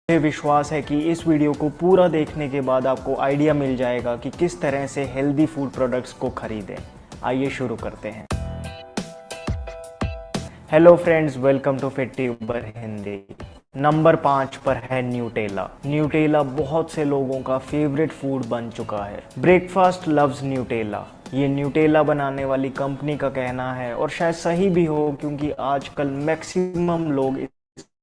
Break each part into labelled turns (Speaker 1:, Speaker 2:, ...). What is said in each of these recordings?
Speaker 1: विश्वास है कि इस वीडियो को पूरा देखने के बाद आपको आइडिया मिल जाएगा कि किस तरह से हेल्दी फूड प्रोडक्ट्स को खरीदें। आइए शुरू करते हैं। Hello friends, welcome to Fit Tuber Hindi. Number 5 पर है न्यूटेला। न्यूटेला बहुत से लोगों का फेवरेट फूड बन चुका है। ब्रेकफास्ट लव्स न्यूटेला, ये न्यूटेला बनाने वाली कंपनी का कहना है और शायद सही भी हो, क्योंकि आजकल मैक्सिमम लोग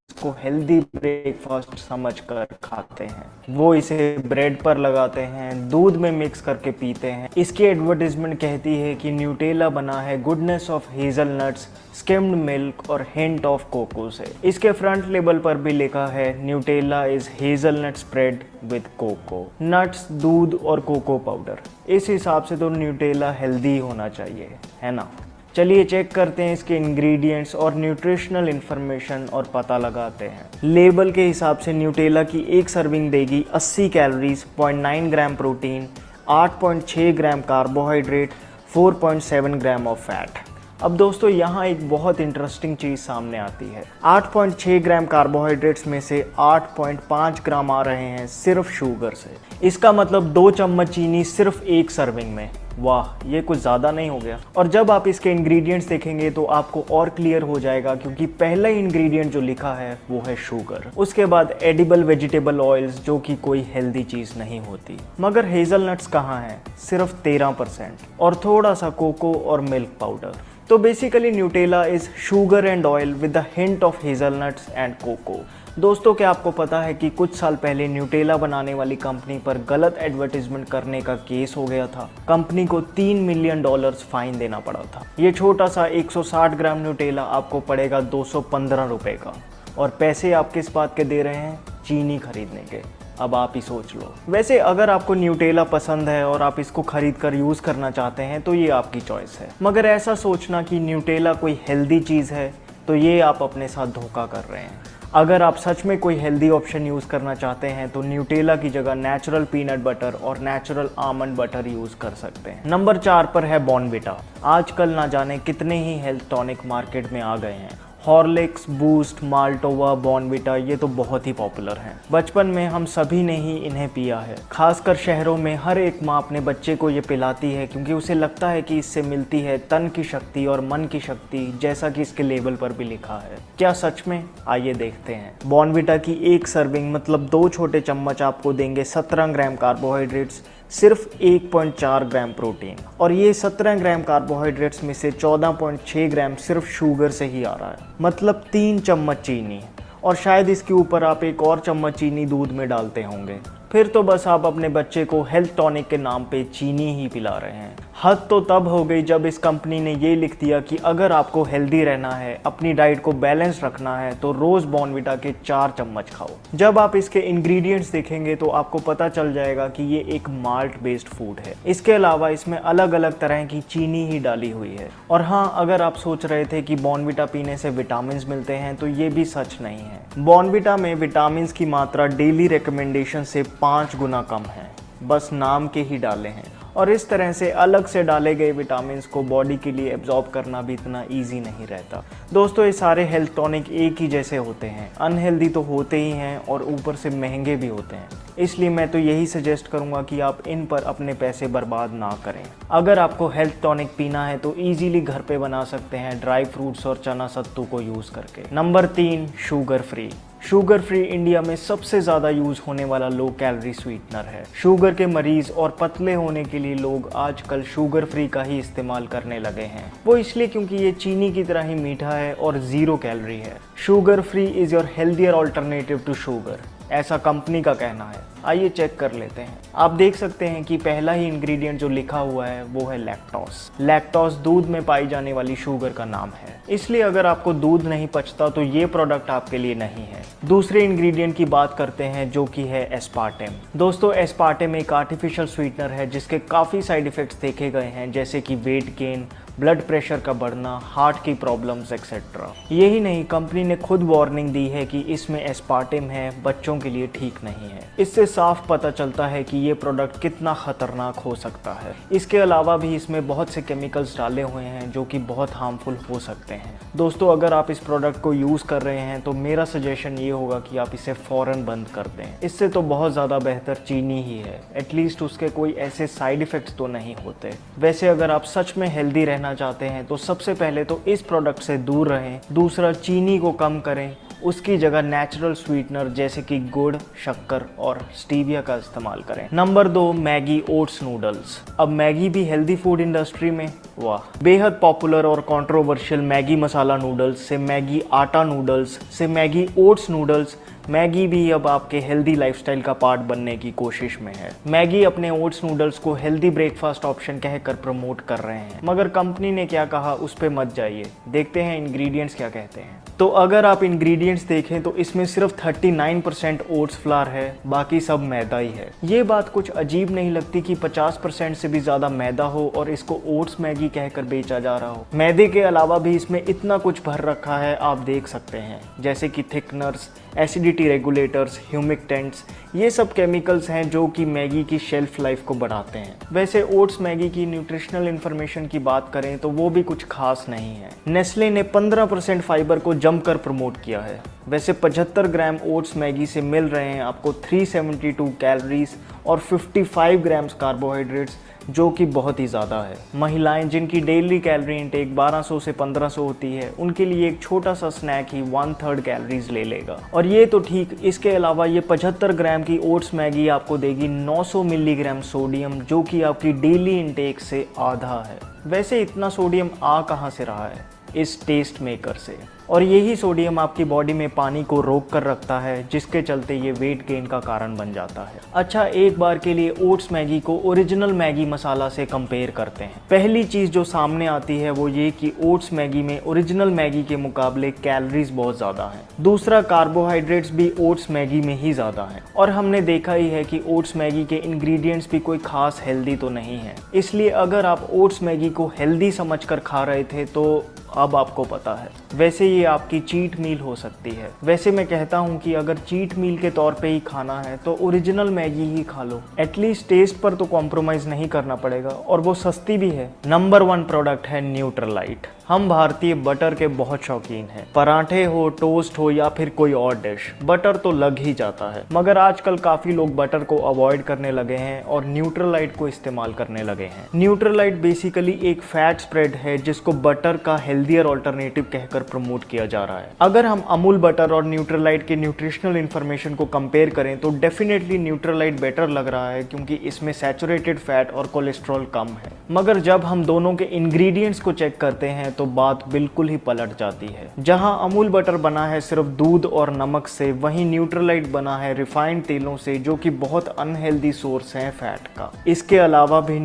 Speaker 1: इसको हेल्दी ब्रेकफास्ट समझकर खाते हैं। वो इसे ब्रेड पर लगाते हैं, दूध में मिक्स करके पीते हैं। इसकी एडवर्टाइजमेंट कहती है कि न्यूटेला बना है goodness of hazelnuts, skimmed milk और हिंट ऑफ कोको से। इसके फ्रंट लेबल पर भी लिखा है Nutella is hazelnut spread with cocoa, nuts, दूध और कोको पाउडर। इस हिसाब से तो न्यूटेला हेल्दी होना चाहिए, है ना। चलिए चेक करते हैं इसके इंग्रेडिएंट्स और न्यूट्रिशनल इन्फॉर्मेशन और पता लगाते हैं। लेबल के हिसाब से न्यूटेला की एक सर्विंग देगी 80 calories, 0.9 gram protein, 8.6 gram carbohydrate, 4.7 gram of fat. अब दोस्तों यहाँ एक बहुत इंटरेस्टिंग चीज़ सामने आती है। 8.6 ग्राम कार्बोहाइड्रेट्स में से 8.5 ग्राम आ रहे हैं सिर्फ शुगर से। इसका मतलब 2 चम्मच चीनी सिर्फ एक सर्विंग में। वाह, ये कुछ ज़्यादा नहीं हो गया। और जब आप इसके इंग्रेडिएंट्स देखेंगे तो आपको और क्लियर हो जाएगा, क्योंकि पहला इंग्रेडिएंट जो लिखा है वो है शुगर। उसके बाद एडिबल वेजिटेबल ऑयल्स, जो कि कोई हेल्दी चीज़ नहीं होती। मगर हेजलनट्स कहाँ हैं? सिर्फ 13%, और थोड़ा सा कोको और मिल्क पाउडर। तो basically Nutella is sugar and oil with the hint of hazelnuts and cocoa. दोस्तों, क्या आपको पता है कि कुछ साल पहले न्यूटेला बनाने वाली कंपनी पर गलत एडवर्टाइजमेंट करने का केस हो गया था। कंपनी को $3 मिलियन फाइन देना पड़ा था। ये छोटा सा 160 ग्राम न्यूटेला आपको पड़ेगा 215 रुपए का, और पैसे आप किस बात के दे रहे हैं? चीनी खरीदने के। अब आप ही सोच लो। वैसे अगर आपको न्यूटेला पसंद है और आप इसको खरीद कर यूज़ करना चाहते हैं तो ये आपकी चॉइस है, मगर ऐसा सोचना कि न्यूटेला कोई हेल्दी चीज़ है तो ये आप अपने साथ धोखा कर रहे हैं। अगर आप सच में कोई हेल्दी ऑप्शन यूज़ करना चाहते हैं तो न्यूटेला की जगह नेचुरल पीनट बटर और नेचुरल आमंड बटर यूज़ कर सकते हैं। नंबर 4 पर है बॉर्नविटा। आजकल ना जाने कितने ही हेल्थ टॉनिक मार्केट में आ गए हैं। हॉर्लिक्स, बूस्ट, माल्टोवा, बॉर्नविटा, ये तो बहुत ही पॉपुलर हैं। बचपन में हम सभी ने ही इन्हें पिया है। खासकर शहरों में हर एक माँ अपने बच्चे को ये पिलाती है, क्योंकि उसे लगता है कि इससे मिलती है तन की शक्ति और मन की शक्ति, जैसा कि इसके लेबल पर भी लिखा है। क्या सच में? आइए देखते हैं। बॉर्नविटा की एक सर्विंग मतलब 2 छोटे चम्मच आपको देंगे 17 ग्राम कार्बोहाइड्रेट्स, सिर्फ 1.4 ग्राम प्रोटीन, और ये 17 ग्राम कार्बोहाइड्रेट्स में से 14.6 ग्राम सिर्फ शुगर से ही आ रहा है, मतलब 3 चम्मच चीनी। और शायद इसके ऊपर आप एक और चम्मच चीनी दूध में डालते होंगे। फिर तो बस आप अपने बच्चे को हेल्थ टॉनिक के नाम पे चीनी ही पिला रहे हैं। हद तो तब हो गई जब इस कंपनी ने ये लिख दिया कि अगर आपको हेल्दी रहना है, अपनी डाइट को बैलेंस रखना है, तो रोज़ बॉर्नविटा के 4 चम्मच खाओ। जब आप इसके इंग्रेडिएंट्स देखेंगे तो आपको पता चल जाएगा कि ये एक माल्ट बेस्ड फूड है। इसके अलावा इसमें अलग अलग तरह की चीनी ही डाली हुई है। और हाँ, अगर आप सोच रहे थे कि बॉर्नविटा पीने से विटामिन मिलते हैं तो ये भी सच नहीं है। बॉर्नविटा में विटामिन की मात्रा डेली रिकमेंडेशन से 5 गुना कम है, बस नाम के ही डाले हैं। और इस तरह से अलग से डाले गए विटामिन्स को बॉडी के लिए एब्जॉर्ब करना भी इतना इजी नहीं रहता। दोस्तों, ये सारे हेल्थ टॉनिक एक ही जैसे होते हैं, अनहेल्दी तो होते ही हैं और ऊपर से महंगे भी होते हैं। इसलिए मैं तो यही सजेस्ट करूंगा कि आप इन पर अपने पैसे बर्बाद ना करें। अगर आपको हेल्थ टॉनिक पीना है तो ईजिली घर पे बना सकते हैं ड्राई फ्रूट्स और चना सत्तू को यूज़ करके। Number 3, sugar free. Sugar free India में सबसे ज़्यादा यूज़ होने वाला लो कैलोरी स्वीटनर है। शुगर के मरीज और पतले होने के लिए लोग आजकल शुगर फ्री का ही इस्तेमाल करने लगे हैं। वो इसलिए क्योंकि ये चीनी की तरह ही मीठा है और 0 कैलोरी है। Sugar free is your healthier alternative to sugar, ऐसा कंपनी का कहना है। आइए चेक कर लेते हैं। आप देख सकते हैं कि पहला ही इंग्रेडिएंट जो लिखा हुआ है वो है लैक्टोस। लैक्टोस दूध में पाई जाने वाली शुगर का नाम है, इसलिए अगर आपको दूध नहीं पचता तो ये प्रोडक्ट आपके लिए नहीं है। दूसरे इंग्रेडिएंट की बात करते हैं, जो कि है एस्पार्टेम। दोस्तों, एस्पार्टेम एक आर्टिफिशियल स्वीटनर है जिसके काफ़ी साइड इफेक्ट्स देखे गए हैं, जैसे कि वेट गेन, ब्लड प्रेशर का बढ़ना, हार्ट की प्रॉब्लम्स एक्सेट्रा। यही नहीं, कंपनी ने खुद वार्निंग दी है कि इसमें एस्पार्टेम है, बच्चों के लिए ठीक नहीं है। इससे साफ पता चलता है कि ये प्रोडक्ट कितना खतरनाक हो सकता है। इसके अलावा भी इसमें बहुत से केमिकल्स डाले हुए हैं जो कि बहुत हार्मफुल हो सकते हैं। दोस्तों, अगर आप इस प्रोडक्ट को यूज़ कर रहे हैं तो मेरा सजेशन ये होगा कि आप इसे फ़ौरन बंद कर दें। इससे तो बहुत ज़्यादा बेहतर चीनी ही है, एटलीस्ट उसके कोई ऐसे साइड इफ़ेक्ट्स तो नहीं होते। वैसे अगर आप सच में हेल्दी रहना चाहते हैं तो सबसे पहले तो इस प्रोडक्ट से दूर रहें। दूसरा, चीनी को कम करें, उसकी जगह नेचुरल स्वीटनर जैसे कि गुड़, शक्कर और स्टीविया का इस्तेमाल करें। Number 2, Maggi oats noodles. अब मैगी भी हेल्दी फूड इंडस्ट्री में, वाह। बेहद पॉपुलर और कंट्रोवर्शियल मैगी मसाला नूडल्स से मैगी आटा नूडल्स से मैगी ओट्स नूडल्स, मैगी भी अब आपके हेल्दी लाइफस्टाइल का पार्ट बनने की कोशिश में है। मैगी अपने ओट्स नूडल्स को हेल्दी ब्रेकफास्ट ऑप्शन कहकर प्रमोट कर रहे हैं, मगर कंपनी ने क्या कहा उस पे मत जाइए, देखते हैं इंग्रेडिएंट्स क्या कहते हैं। तो अगर आप इंग्रेडिएंट्स देखें तो इसमें सिर्फ 39% ओट्स फ्लावर है, बाकी सब मैदा ही है। ये बात कुछ अजीब नहीं लगती कि 50% से भी ज़्यादा मैदा हो और इसको ओट्स मैगी कहकर बेचा जा रहा हो। मैदे के अलावा भी इसमें इतना कुछ भर रखा है, आप देख सकते हैं, जैसे कि थिकनर्स, एसिडिटी रेगुलेटर्स, ह्यूमिकटेंट्स, ये सब केमिकल्स हैं जो कि मैगी की शेल्फ लाइफ को बढ़ाते हैं। वैसे ओट्स मैगी की न्यूट्रिशनल इन्फॉर्मेशन की बात करें तो वो भी कुछ खास नहीं है। नेस्ले ने 15% फाइबर को जमकर प्रमोट किया है। वैसे 75 ग्राम ओट्स मैगी से मिल रहे हैं आपको 372 कैलोरीज और 55 ग्राम्स कार्बोहाइड्रेट्स, जो कि बहुत ही ज़्यादा है। महिलाएं जिनकी डेली कैलोरी इंटेक 1200 से 1500 होती है, उनके लिए एक छोटा सा स्नैक ही 1/3 कैलोरीज ले लेगा। और ये तो ठीक, इसके अलावा ये 75 ग्राम की ओट्स मैगी आपको देगी 900 मिलीग्राम सोडियम, जो कि आपकी डेली इंटेक से आधा है। वैसे इतना सोडियम आ कहाँ से रहा है? इस टेस्ट मेकर से। और यही सोडियम आपकी बॉडी में पानी को रोक कर रखता है, जिसके चलते ये वेट गेन का कारण बन जाता है। अच्छा, एक बार के लिए ओट्स मैगी को ओरिजिनल मैगी मसाला से कंपेयर करते हैं। पहली चीज़ जो सामने आती है वो ये कि ओट्स मैगी में ओरिजिनल मैगी के मुकाबले कैलोरीज बहुत ज़्यादा हैं। दूसरा, कार्बोहाइड्रेट्स भी ओट्स मैगी में ही ज़्यादा हैं। और हमने देखा ही है कि ओट्स मैगी के इंग्रेडिएंट्स भी कोई खास हेल्दी तो नहीं है। इसलिए अगर आप ओट्स मैगी को हेल्दी समझकर खा रहे थे तो अब आपको पता है। वैसे ये आपकी चीट मील हो सकती है। वैसे मैं कहता हूँ कि अगर चीट मील के तौर पे ही खाना है तो ओरिजिनल मैगी ही खा लो, एटलीस्ट टेस्ट पर तो कॉम्प्रोमाइज़ नहीं करना पड़ेगा और वो सस्ती भी है। नंबर 1 प्रोडक्ट है न्यूट्रलाइट। हम भारतीय बटर के बहुत शौकीन हैं। पराठे हो, टोस्ट हो या फिर कोई और डिश, बटर तो लग ही जाता है। मगर आजकल काफ़ी लोग बटर को अवॉइड करने लगे हैं और न्यूट्रलाइट को इस्तेमाल करने लगे हैं। न्यूट्रलाइट बेसिकली एक फैट स्प्रेड है जिसको बटर का हेल्दियर ऑल्टरनेटिव कहकर प्रमोट किया जा रहा है। अगर हम अमूल बटर और न्यूट्रलाइट के न्यूट्रिशनल इन्फॉर्मेशन को कंपेयर करें तो डेफिनेटली न्यूट्रलाइट बेटर लग रहा है, क्योंकि इसमें सैचुरेटेड फैट और कोलेस्ट्रॉल कम है। मगर जब हम दोनों के इंग्रेडिएंट्स को चेक करते हैं तो बात बिल्कुल ही पलट जाती है। जहां अमूल बटर बना है सिर्फ दूध और नमक से, वहीं न्यूट्रलाइट बना है रिफाइंड तेलों से, जो कि बहुत अनहेल्दी सोर्स है फैट का। इसके अलावा भी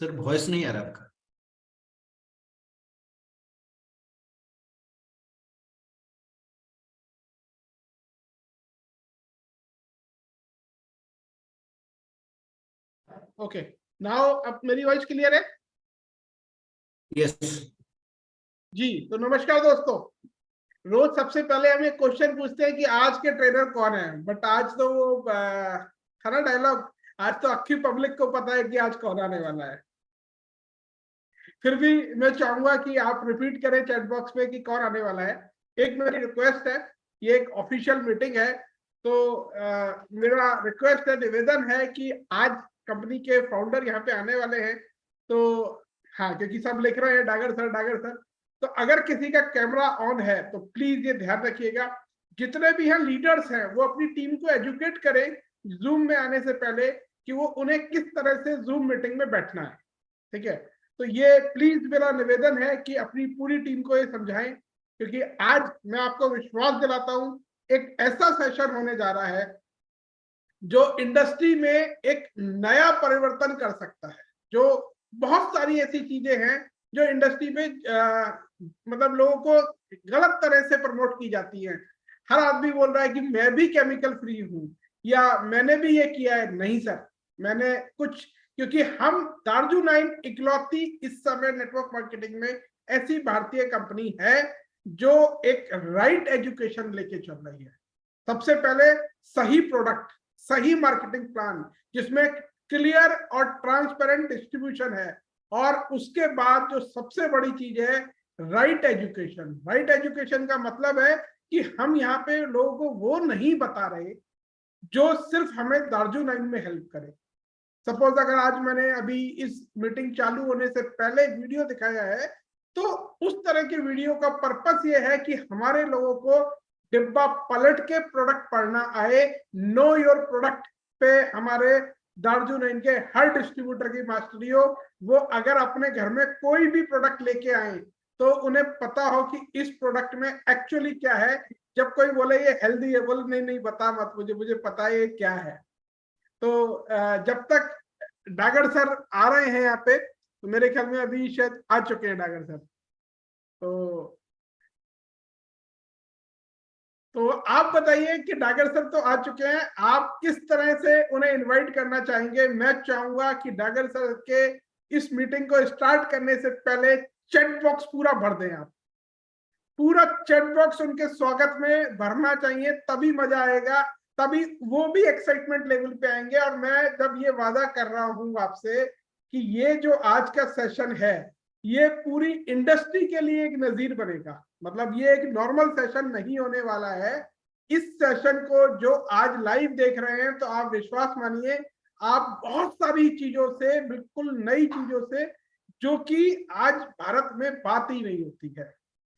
Speaker 2: सर वॉइस नहीं आ रहा आपका।
Speaker 3: ओके, नाउ अब मेरी वॉइस क्लियर है?
Speaker 2: यस।
Speaker 3: जी, तो नमस्कार दोस्तों। रोज सबसे पहले हम एक क्वेश्चन पूछते हैं कि आज के ट्रेनर कौन है, बट आज तो वो था ना डायलॉग, आज तो अक्खी पब्लिक को पता है कि आज कौन आने वाला है। फिर भी मैं चाहूंगा कि आप रिपीट करें चैट बॉक्स में कि कौन आने वाला है। एक मेरी रिक्वेस्ट है, ये एक ऑफिशियल मीटिंग है, तो मेरा रिक्वेस्ट है, निवेदन है कि आज कंपनी के फाउंडर यहाँ पे आने वाले हैं। तो हाँ, क्योंकि सब लिख रहे हैं डागर सर डागर सर, तो अगर किसी का कैमरा ऑन है तो प्लीज ये ध्यान रखिएगा। जितने भी यहाँ लीडर्स हैं वो अपनी टीम को एजुकेट करें जूम में आने से पहले कि वो उन्हें किस तरह से जूम मीटिंग में बैठना है, ठीक है। तो ये प्लीज मेरा निवेदन है कि अपनी पूरी टीम को ये समझाएं, क्योंकि आज मैं आपको विश्वास दिलाता हूं एक ऐसा सेशन होने जा रहा है जो इंडस्ट्री में एक नया परिवर्तन कर सकता है। जो बहुत सारी ऐसी चीजें हैं जो इंडस्ट्री में मतलब लोगों को गलत तरह से प्रमोट की जाती हैं। हर आदमी बोल रहा है कि मैं भी केमिकल फ्री हूं या मैंने भी ये किया है। नहीं सर, मैंने कुछ, क्योंकि हम दार्जू9 इकलौती इस समय नेटवर्क मार्केटिंग में ऐसी भारतीय कंपनी है जो एक राइट एजुकेशन लेके चल रही है। सबसे पहले सही प्रोडक्ट, सही मार्केटिंग प्लान जिसमें क्लियर और ट्रांसपेरेंट डिस्ट्रीब्यूशन है, और उसके बाद जो सबसे बड़ी चीज है राइट एजुकेशन। राइट एजुकेशन का मतलब है कि हम यहाँ पे लोगों को वो नहीं बता रहे जो सिर्फ हमें दार्जू9 में हेल्प करे। सपोज अगर आज मैंने अभी इस मीटिंग चालू होने से पहले वीडियो दिखाया है, तो उस तरह के वीडियो का पर्पस ये है कि हमारे लोगों को डिब्बा पलट के प्रोडक्ट पढ़ना आए। नो योर प्रोडक्ट पे हमारे दार्जू9 के हर डिस्ट्रीब्यूटर की मास्टरी हो। वो अगर अपने घर में कोई भी प्रोडक्ट लेके आए तो उन्हें पता हो कि इस प्रोडक्ट में एक्चुअली क्या है। जब कोई बोले ये हेल्दी है, बोले नहीं नहीं बता मत मुझे पता है ये क्या है। तो जब तक डागर सर आ रहे हैं यहाँ पे, तो मेरे ख्याल में अभी शायद आ चुके हैं डागर सर। तो आप बताइए कि डागर सर तो आ चुके हैं, आप किस तरह से उन्हें इनवाइट करना चाहेंगे। मैं चाहूंगा कि डागर सर के इस मीटिंग को स्टार्ट करने से पहले चैट बॉक्स पूरा भर दें। आप पूरा चैट बॉक्स उनके स्वागत में भरना चाहिए, तभी मजा आएगा, तभी वो भी एक्साइटमेंट लेवल पे आएंगे। और मैं जब ये वादा कर रहा हूं आपसे कि ये जो आज का सेशन है ये पूरी इंडस्ट्री के लिए एक नजीर बनेगा, मतलब ये एक नॉर्मल सेशन नहीं होने वाला है। इस सेशन को जो आज लाइव देख रहे हैं, तो आप विश्वास मानिए आप बहुत सारी चीजों से, बिल्कुल नई चीजों से, जो कि आज भारत में बात ही नहीं होती है,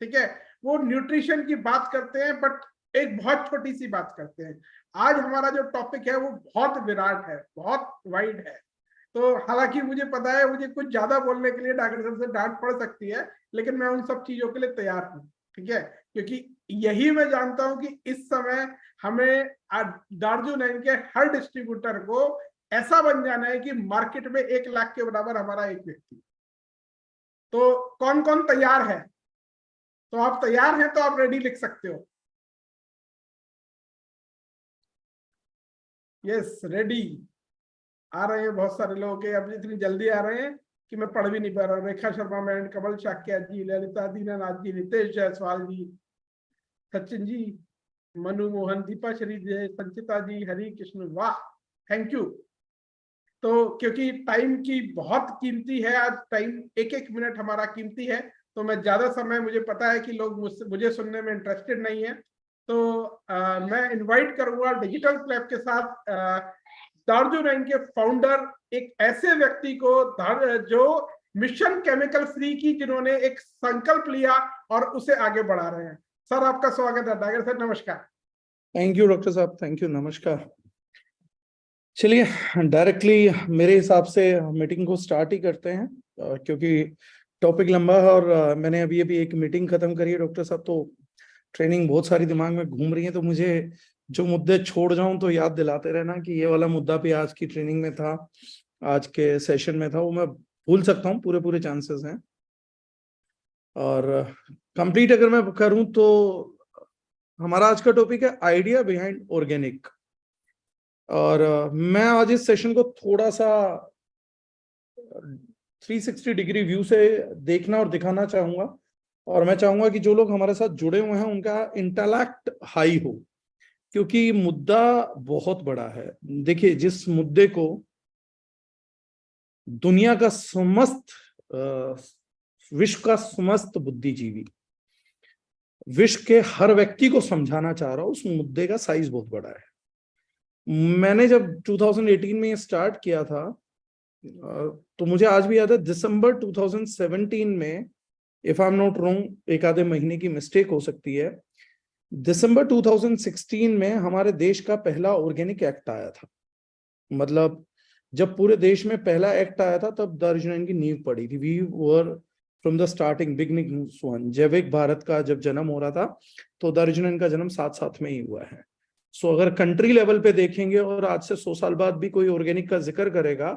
Speaker 3: ठीक है। वो न्यूट्रिशन की बात करते हैं बट एक बहुत छोटी सी बात करते हैं। आज हमारा जो टॉपिक है वो बहुत विराट है, बहुत वाइड है। तो हालांकि मुझे पता है मुझे कुछ ज्यादा बोलने के लिए डागर सर से डांट पड़ सकती है, लेकिन मैं उन सब चीजों के लिए तैयार हूँ, ठीक है। क्योंकि यही मैं जानता हूं कि इस समय हमें दार्जू9 के हर डिस्ट्रीब्यूटर को ऐसा बन जाना है कि मार्केट में 1 लाख के बराबर हमारा एक व्यक्ति। तो कौन कौन तैयार है? तो आप तैयार हैं तो आप रेडी लिख सकते हो। Yes, ready. आ रहे हैं बहुत सारे लोग के, अब इतनी जल्दी आ रहे हैं कि मैं पढ़ भी नहीं पा रहा हूँ। रेखा शर्मा मैडम, कमल शाक्या जी, ललिता दीनानाथ जी, नितेश जायसवाल जी, सचिन जी, मनु मोहन, दीपा श्री जय, संचिता जी, हरि कृष्ण, वाह, थैंक यू। तो क्योंकि टाइम की बहुत कीमती है, आज टाइम एक एक मिनट हमारा कीमती है, तो मैं ज्यादा समय, मुझे पता है कि लोग मुझे सुनने में इंटरेस्टेड नहीं है, तो मैं इनवाइट करूंगा डिजिटल क्लैब के साथ दार्जू9 के फाउंडर, एक ऐसे व्यक्ति को जो मिशन केमिकल फ्री की, जिन्होंने एक संकल्प लिया और उसे आगे बढ़ा रहे हैं। सर आपका स्वागत है। डागर सर नमस्कार।
Speaker 4: थैंक यू डॉक्टर साहब, थैंक यू, नमस्कार। चलिए डायरेक्टली मेरे हिसाब से मीटिंग को स्टार्ट ही करते हैं, क्योंकि टॉपिक लंबा है और मैंने अभी एक मीटिंग खत्म करी है डॉक्टर साहब, तो ट्रेनिंग बहुत सारी दिमाग में घूम रही है, तो मुझे जो मुद्दे छोड़ जाऊं तो याद दिलाते रहना कि ये वाला मुद्दा भी आज की ट्रेनिंग में था, आज के सेशन में था, वो मैं भूल सकता हूँ, पूरे चांसेस हैं। और कंप्लीट अगर मैं करूं तो हमारा आज का टॉपिक है आइडिया बिहाइंड ऑर्गेनिक। और मैं आज इस सेशन को थोड़ा सा 360 डिग्री व्यू से देखना और दिखाना चाहूंगा, और मैं चाहूंगा कि जो लोग हमारे साथ जुड़े हुए हैं उनका इंटेलेक्ट हाई हो, क्योंकि मुद्दा बहुत बड़ा है। देखिए, जिस मुद्दे को दुनिया का समस्त विश्व का समस्त बुद्धिजीवी, विश्व के हर व्यक्ति को समझाना चाह रहा हूं, उस मुद्दे का साइज बहुत बड़ा है। मैंने जब 2018 में स्टार्ट किया था, तो मुझे आज भी याद है, दिसंबर 2017 में, if I am not wrong, एक आधे महीने की मिस्टेक हो सकती है, दिसंबर 2016 में हमारे देश का पहला ऑर्गेनिक एक्ट आया था। मतलब जब पूरे देश में पहला एक्ट आया था तब दार्जू9 की नींव पड़ी थी। We were from the starting beginning one. Jaivik Bharat का जब जन्म हो रहा था तो दार्जू9 का जन्म साथ में ही हुआ है। सो अगर कंट्री लेवल पे देखेंगे और आज से 100 साल बाद भी कोई ऑर्गेनिक का जिक्र करेगा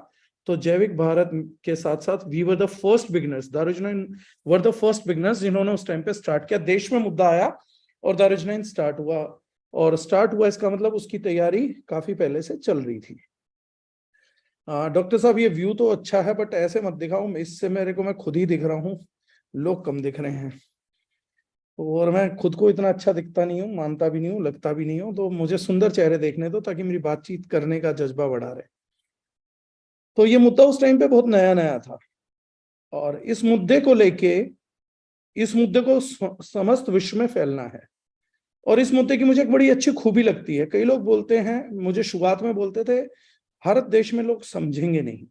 Speaker 4: तो जैविक भारत के साथ साथ we were the first beginners, दार्जू9 वर द फर्स्ट बिगिनर्स जिन्होंने उस टाइम पे स्टार्ट किया। देश में मुद्दा आया और दार्जू9 स्टार्ट हुआ, और स्टार्ट हुआ इसका मतलब उसकी तैयारी काफी पहले से चल रही थी। डॉक्टर साहब ये व्यू तो अच्छा है, बट ऐसे मत दिखाओ, इससे मेरे को मैं खुद ही दिख रहा हूँ, लोग कम दिख रहे हैं, और मैं खुद को इतना अच्छा दिखता नहीं हूँ, मानता भी नहीं हूँ, लगता भी नहीं हूँ, तो मुझे सुंदर चेहरे देखने दो ताकि मेरी बातचीत करने का जज्बा बढ़ा रहे। तो ये मुद्दा उस टाइम पे बहुत नया नया था, और इस मुद्दे को लेके, इस मुद्दे को समस्त विश्व में फैलना है। और इस मुद्दे की मुझे एक बड़ी अच्छी खूबी लगती है, कई लोग बोलते हैं, मुझे शुरुआत में बोलते थे भारत देश में लोग समझेंगे नहीं,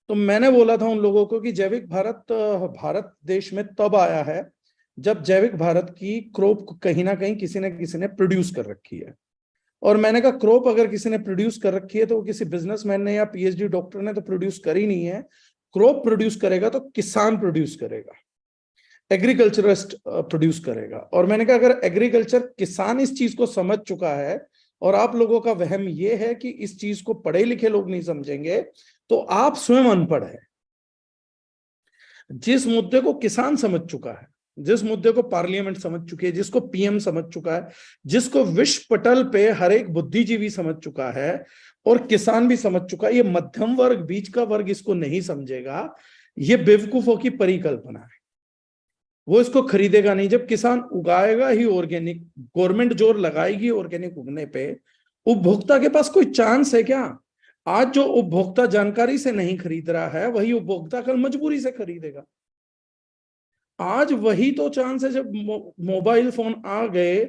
Speaker 4: तो मैंने बोला था उन लोगों को कि जैविक भारत भारत देश में तब आया है जब जैविक भारत की क्रॉप कहीं ना कहीं किसी न किसी ने प्रोड्यूस कर रखी है। और मैंने कहा क्रॉप अगर किसी ने प्रोड्यूस कर रखी है तो वो किसी बिजनेसमैन ने या पीएचडी डॉक्टर ने तो प्रोड्यूस करी नहीं है। क्रॉप प्रोड्यूस करेगा तो किसान प्रोड्यूस करेगा, एग्रीकल्चरिस्ट प्रोड्यूस करेगा। और मैंने कहा अगर एग्रीकल्चर किसान इस चीज को समझ चुका है और आप लोगों का वहम ये है कि इस चीज को पढ़े लिखे लोग नहीं समझेंगे, तो आप स्वयं अनपढ़ है। जिस मुद्दे को किसान समझ चुका है, जिस मुद्दे को पार्लियामेंट समझ चुकी है, जिसको पीएम समझ चुका है, जिसको विश्व पटल पे हर एक बुद्धिजीवी समझ चुका है और किसान भी समझ चुका है, ये मध्यम वर्ग, बीच का वर्ग इसको नहीं समझेगा, ये बेवकूफों की परिकल्पना है। वो इसको खरीदेगा नहीं। जब किसान उगाएगा ही ऑर्गेनिक, गवर्नमेंट जोर लगाएगी ऑर्गेनिक उगने पे, उपभोक्ता के पास कोई चांस है क्या? आज जो उपभोक्ता जानकारी से नहीं खरीद रहा है, वही उपभोक्ता कल मजबूरी से खरीदेगा। आज वही तो चांस है, जब मोबाइल फोन आ गए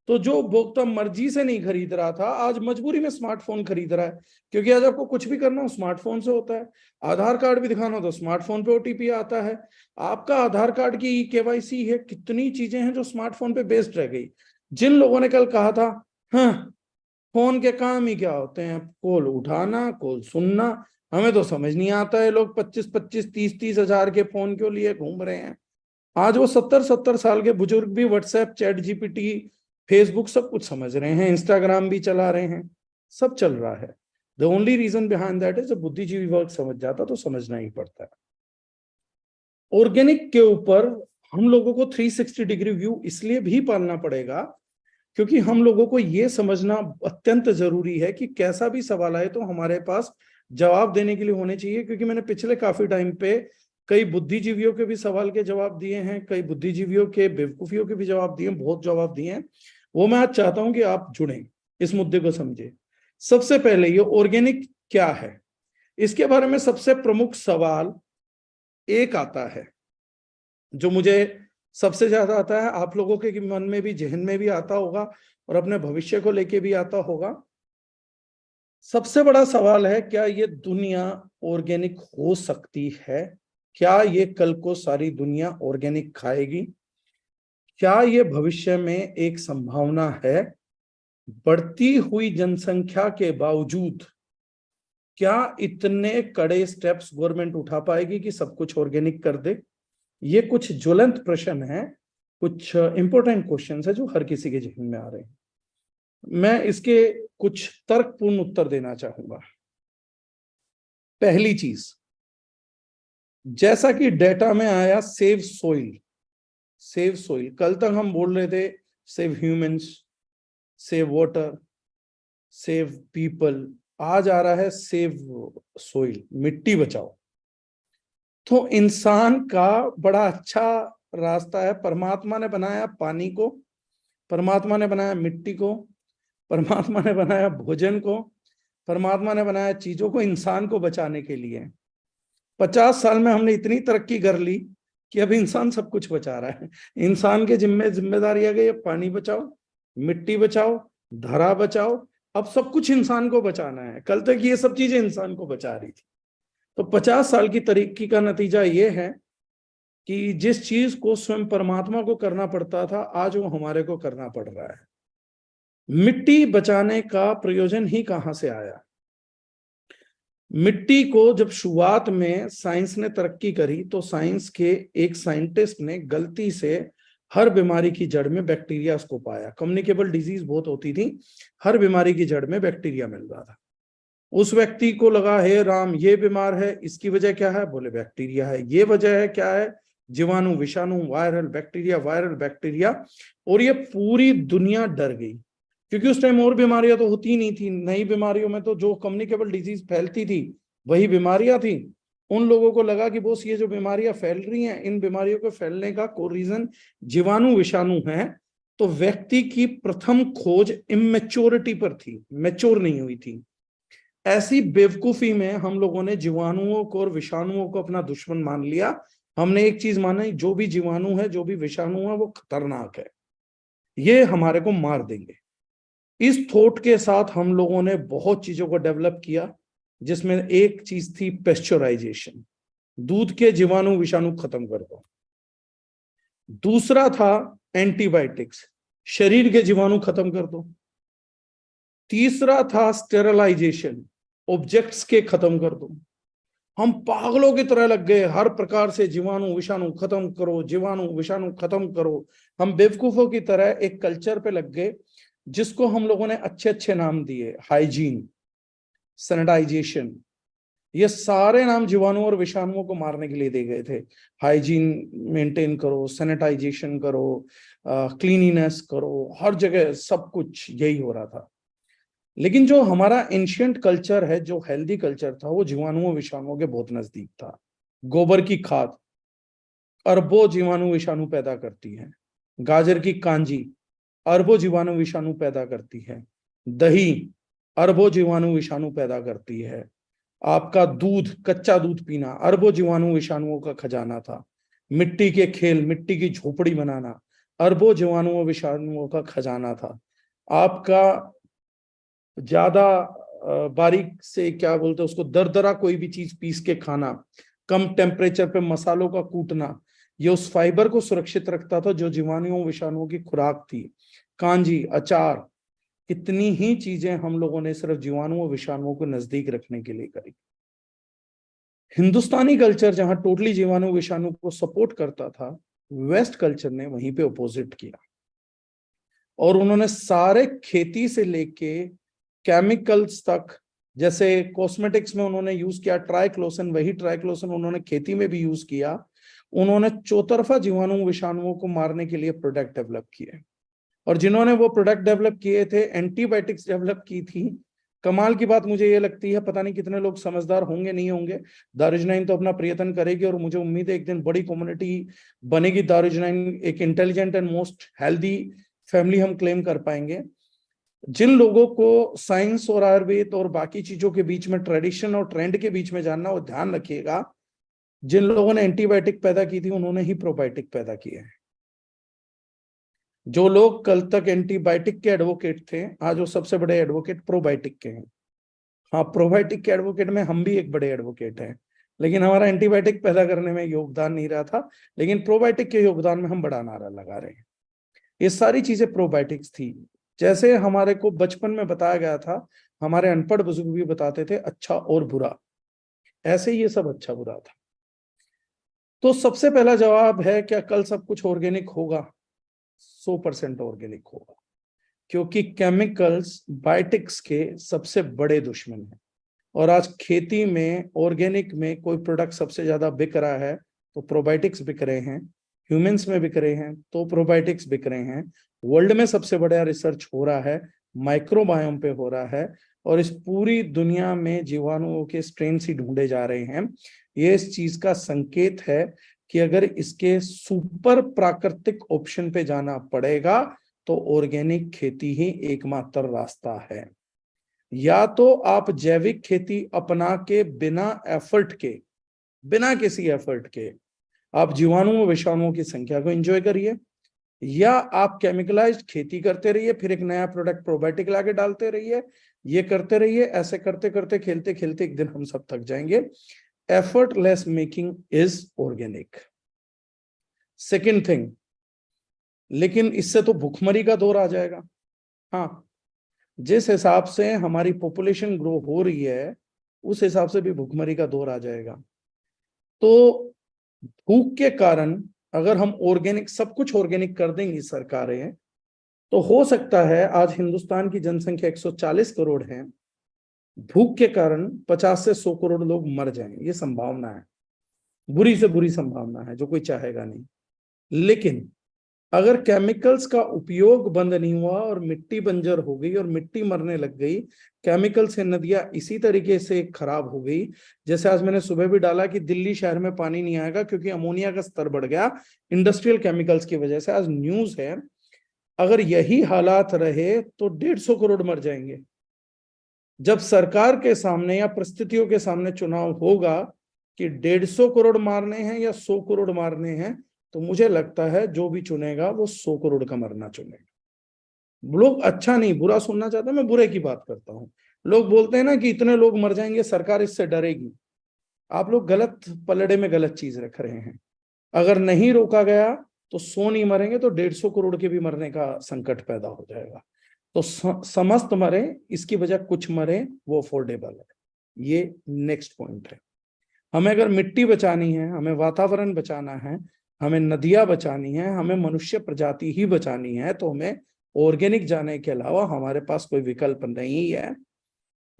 Speaker 4: तो जो उपभोक्ता मर्जी से नहीं खरीद रहा था, आज मजबूरी में स्मार्टफोन खरीद रहा है, क्योंकि आज आपको कुछ भी करना हो स्मार्टफोन से होता है। आधार कार्ड भी दिखाना हो तो स्मार्टफोन पे ओटीपी आता है, आपका आधार कार्ड की केवाईसी है, कितनी चीजें हैं जो स्मार्टफोन पे बेस्ड रह गई। जिन लोगों ने कल कहा था हाँ फोन के काम ही क्या होते हैं, कॉल उठाना, कॉल सुनना, हमें तो समझ नहीं आता है लोग 25-25, 30-30 हजार के फोन क्यों लिए घूम रहे हैं। आज वो 70-70 साल के बुजुर्ग भी व्हाट्सएप, चैट जीपीटी, फेसबुक सब कुछ समझ रहे हैं, इंस्टाग्राम भी चला रहे हैं, सब चल रहा है। The only reason behind that is जब बुद्धिजीवी वर्ग समझ जाता तो समझना ही पड़ता है। ऑर्गेनिक के ऊपर हम लोगों को 360 डिग्री व्यू इसलिए भी पालना पड़ेगा क्योंकि हम लोगों को यह समझना अत्यंत जरूरी है कि कैसा भी सवाल आए तो हमारे पास जवाब देने के लिए होने चाहिए। क्योंकि मैंने पिछले काफी टाइम पे कई बुद्धिजीवियों के भी सवाल के जवाब दिए हैं, कई बुद्धिजीवियों के बेवकूफियों के भी जवाब दिए, बहुत जवाब दिए हैं। वो मैं आज चाहता हूं कि आप जुड़ें, इस मुद्दे को समझे। सबसे पहले ये ऑर्गेनिक क्या है, इसके बारे में सबसे प्रमुख सवाल एक आता है जो मुझे सबसे ज्यादा आता है, आप लोगों के मन में भी, जहन में भी आता होगा और अपने भविष्य को लेके भी आता होगा। सबसे बड़ा सवाल है, क्या ये दुनिया ऑर्गेनिक हो सकती है? क्या ये कल को सारी दुनिया ऑर्गेनिक खाएगी? क्या ये भविष्य में एक संभावना है? बढ़ती हुई जनसंख्या के बावजूद क्या इतने कड़े स्टेप्स गवर्नमेंट उठा पाएगी कि सब कुछ ऑर्गेनिक कर दे? ये कुछ ज्वलंत प्रश्न है, कुछ इंपॉर्टेंट क्वेश्चन है जो हर किसी के जहन में आ रहे हैं। मैं इसके कुछ तर्कपूर्ण उत्तर देना चाहूंगा। पहली चीज, जैसा कि डेटा में आया सेव सोइल, सेव सोइल, कल तक हम बोल रहे थे save humans, save water, save people, आज आ रहा है सेव सोइल, मिट्टी बचाओ। तो इंसान का बड़ा अच्छा रास्ता है। परमात्मा ने बनाया पानी को, परमात्मा ने बनाया मिट्टी को, परमात्मा ने बनाया भोजन को, परमात्मा ने बनाया चीजों को इंसान को बचाने के लिए। 50 साल में हमने इतनी तरक्की कर ली कि अब इंसान सब कुछ बचा रहा है। इंसान के जिम्मेदारी आ गई, पानी बचाओ, मिट्टी बचाओ, धरा बचाओ, अब सब कुछ इंसान को बचाना है। कल तक ये सब चीजें इंसान को बचा रही थी। तो 50 साल की तरक्की का नतीजा ये है कि जिस चीज को स्वयं परमात्मा को करना पड़ता था, आज वो हमारे को करना पड़ रहा है। मिट्टी बचाने का प्रयोजन ही कहां से आया? मिट्टी को जब शुरुआत में साइंस ने तरक्की करी तो साइंस के एक साइंटिस्ट ने गलती से हर बीमारी की जड़ में बैक्टीरिया को पाया। कम्युनिकेबल डिजीज बहुत होती थी, हर बीमारी की जड़ में बैक्टीरिया मिल रहा था। उस व्यक्ति को लगा, हे राम ये बीमार है, इसकी वजह क्या है? बोले बैक्टीरिया है। ये वजह है क्या है? जीवाणु, विषाणु, वायरल बैक्टीरिया, वायरल बैक्टीरिया। और ये पूरी दुनिया डर गई। क्योंकि उस टाइम और बीमारियां तो होती ही नहीं थी। नई बीमारियों में तो जो कम्युनिकेबल डिजीज फैलती थी वही बीमारियां थी। उन लोगों को लगा कि बोस ये जो बीमारियां फैल रही हैं, इन बीमारियों के फैलने का कोई रीजन जीवाणु विषाणु है। तो व्यक्ति की प्रथम खोज इमेच्योरिटी पर थी, मैच्योर नहीं हुई थी। ऐसी बेवकूफी में हम लोगों ने जीवाणुओं को और विषाणुओं को अपना दुश्मन मान लिया। हमने एक चीज माना, जो भी जीवाणु है, जो भी विषाणु है, वो खतरनाक है, ये हमारे को मार देंगे। इस थॉट के साथ हम लोगों ने बहुत चीजों को डेवलप किया, जिसमें एक चीज थी पेस्चराइजेशन, दूध के जीवाणु विषाणु खत्म कर दो। दूसरा था एंटीबायोटिक्स, शरीर के जीवाणु खत्म कर दो। तीसरा था स्टेरलाइजेशन, ऑब्जेक्ट्स के खत्म कर दो। हम पागलों की तरह लग गए, हर प्रकार से जीवाणु विषाणु खत्म करो, जीवाणु विषाणु खत्म करो। हम बेवकूफों की तरह एक कल्चर पे लग गए जिसको हम लोगों ने अच्छे अच्छे नाम दिए, हाइजीन, सैनिटाइजेशन। ये सारे नाम जीवाणु और विषाणुओं को मारने के लिए दिए गए थे। हाइजीन मेंटेन करो, सैनिटाइजेशन करो, क्लीनिनेस करो, हर जगह सब कुछ यही हो रहा था। लेकिन जो हमारा एंशिएंट कल्चर है, जो हेल्दी कल्चर था, वो जीवाणुओं विषाणुओं के बहुत नजदीक था। गोबर की खाद अरबों जीवाणु विषाणु पैदा करती है। गाजर की कांजी अरबों जीवाणु विषाणु पैदा करती है। दही अरबों जीवाणु विषाणु पैदा करती है। आपका दूध, कच्चा दूध पीना अरबों जीवाणु विषाणुओं का खजाना था। मिट्टी के खेल, मिट्टी की झोपड़ी बनाना अरबों जीवाणुओं विषाणुओं का खजाना था। आपका ज्यादा बारीक से क्या बोलते हैं उसको, दरदरा कोई भी चीज पीस के खाना, कम टेम्परेचर पे मसालों का कूटना, ये उस फाइबर को सुरक्षित रखता था जो जीवाणुओं विषाणुओं की खुराक थी। कांजी, अचार, इतनी ही चीजें हम लोगों ने सिर्फ जीवाणुओं विषाणुओं को नजदीक रखने के लिए करी। हिंदुस्तानी कल्चर जहां टोटली जीवाणु विषाणु को सपोर्ट करता था, वेस्ट कल्चर ने वहीं पे अपोजिट किया। और उन्होंने सारे खेती से लेके केमिकल्स तक, जैसे कॉस्मेटिक्स में उन्होंने यूज किया ट्राइक्लोसन, वही ट्राइक्लोसन उन्होंने खेती में भी यूज किया। उन्होंने चौतरफा जीवाणु विषाणुओं को मारने के लिए प्रोडक्ट डेवलप किए। और जिन्होंने वो प्रोडक्ट डेवलप किए थे, एंटीबायोटिक्स डेवलप की थी। कमाल की बात मुझे ये लगती है, पता नहीं कितने लोग समझदार होंगे नहीं होंगे। दारुजनाइन तो अपना प्रयत्न करेगी और मुझे उम्मीद है एक दिन बड़ी कम्युनिटी बनेगी दारुजनाइन, एक intelligent and most healthy family हम क्लेम कर पाएंगे। जिन लोगों को साइंस और आयुर्वेद और बाकी चीजों के बीच में, ट्रेडिशन और ट्रेंड के बीच में जानना, वो ध्यान रखिएगा, जिन लोगों ने एंटीबायोटिक पैदा की थी उन्होंने ही प्रोबायोटिक पैदा किए हैं। जो लोग कल तक एंटीबायोटिक के एडवोकेट थे, आज वो सबसे बड़े एडवोकेट प्रोबायोटिक के हैं। हाँ, प्रोबायोटिक के एडवोकेट में हम भी एक बड़े एडवोकेट हैं, लेकिन हमारा एंटीबायोटिक पैदा करने में योगदान नहीं रहा था, लेकिन प्रोबायोटिक के योगदान में हम बड़ा नारा लगा रहे हैं। ये सारी चीजें प्रोबायोटिक्स थी। जैसे हमारे को बचपन में बताया गया था, हमारे अनपढ़ बुजुर्ग भी बताते थे अच्छा और बुरा, ऐसे ही ये सब अच्छा बुरा था। तो सबसे पहला जवाब है, क्या कल सब कुछ ऑर्गेनिक होगा? 100% ऑर्गेनिक होगा, क्योंकि केमिकल्स बायोटिक्स के सबसे बड़े दुश्मन हैं। और आज खेती में, ऑर्गेनिक में कोई प्रोडक्ट सबसे ज्यादा बिक रहा है तो प्रोबायोटिक्स बिक रहे हैं। ह्यूमंस में बिक रहे हैं तो प्रोबायोटिक्स बिक रहे हैं। वर्ल्ड में सबसे बड़ा रिसर्च हो रहा है माइक्रोबायोम पे हो रहा है, और इस पूरी दुनिया में जीवाणुओं के स्ट्रेन ही ढूंढे जा रहे हैं। ये इस चीज का संकेत है कि अगर इसके सुपर प्राकृतिक ऑप्शन पे जाना पड़ेगा तो ऑर्गेनिक खेती ही एकमात्र रास्ता है। या तो आप जैविक खेती अपना के बिना एफर्ट के, बिना किसी एफर्ट के आप जीवाणुओं विषाणुओं की संख्या को एंजॉय करिए, या आप केमिकलाइज्ड खेती करते रहिए, फिर एक नया प्रोडक्ट प्रोबायोटिक लाके डालते रहिए, ये करते रहिए। ऐसे करते करते, खेलते खेलते एक दिन हम सब थक जाएंगे। Effortless making is organic. Second thing, लेकिन इससे तो भुखमरी का दौर आ जाएगा। हाँ, जिस हिसाब से हमारी पॉपुलेशन ग्रो हो रही है उस हिसाब से भी भुखमरी का दौर आ जाएगा। तो भूख के कारण अगर हम ऑर्गेनिक, सब कुछ ऑर्गेनिक कर देंगी सरकारें, तो हो सकता है, आज हिंदुस्तान की जनसंख्या 140 करोड़ है, भूख के कारण 50 से 100 करोड़ लोग मर जाएं। ये संभावना है, बुरी से बुरी संभावना है, जो कोई चाहेगा नहीं। लेकिन अगर केमिकल्स का उपयोग बंद नहीं हुआ और मिट्टी बंजर हो गई और मिट्टी मरने लग गई, केमिकल से नदियां इसी तरीके से खराब हो गई। जैसे आज मैंने सुबह भी डाला कि दिल्ली शहर में पानी नहीं आएगा क्योंकि अमोनिया का स्तर बढ़ गया इंडस्ट्रियल केमिकल्स की वजह से। आज न्यूज है, अगर यही हालात रहे तो 150 करोड़ मर जाएंगे। जब सरकार के सामने या परिस्थितियों के सामने चुनाव होगा कि 150 करोड़ मारने हैं या 100 करोड़ मारने हैं, तो मुझे लगता है जो भी चुनेगा वो 100 करोड़ का मरना चुनेगा। लोग अच्छा नहीं बुरा सुनना चाहते, मैं बुरे की बात करता हूं। लोग बोलते हैं ना कि इतने लोग मर जाएंगे, सरकार इससे डरेगी। आप लोग गलत पलड़े में गलत चीज रख रहे हैं। अगर नहीं रोका गया तो 100 नहीं मरेंगे तो 150 करोड़ के भी मरने का संकट पैदा हो जाएगा। तो समस्त मरे, इसकी वजह कुछ मरे, वो अफोर्डेबल है। ये नेक्स्ट पॉइंट है। हमें अगर मिट्टी बचानी है, हमें वातावरण बचाना है, हमें नदियां बचानी है, हमें मनुष्य प्रजाति ही बचानी है, तो हमें ऑर्गेनिक जाने के अलावा हमारे पास कोई विकल्प नहीं है।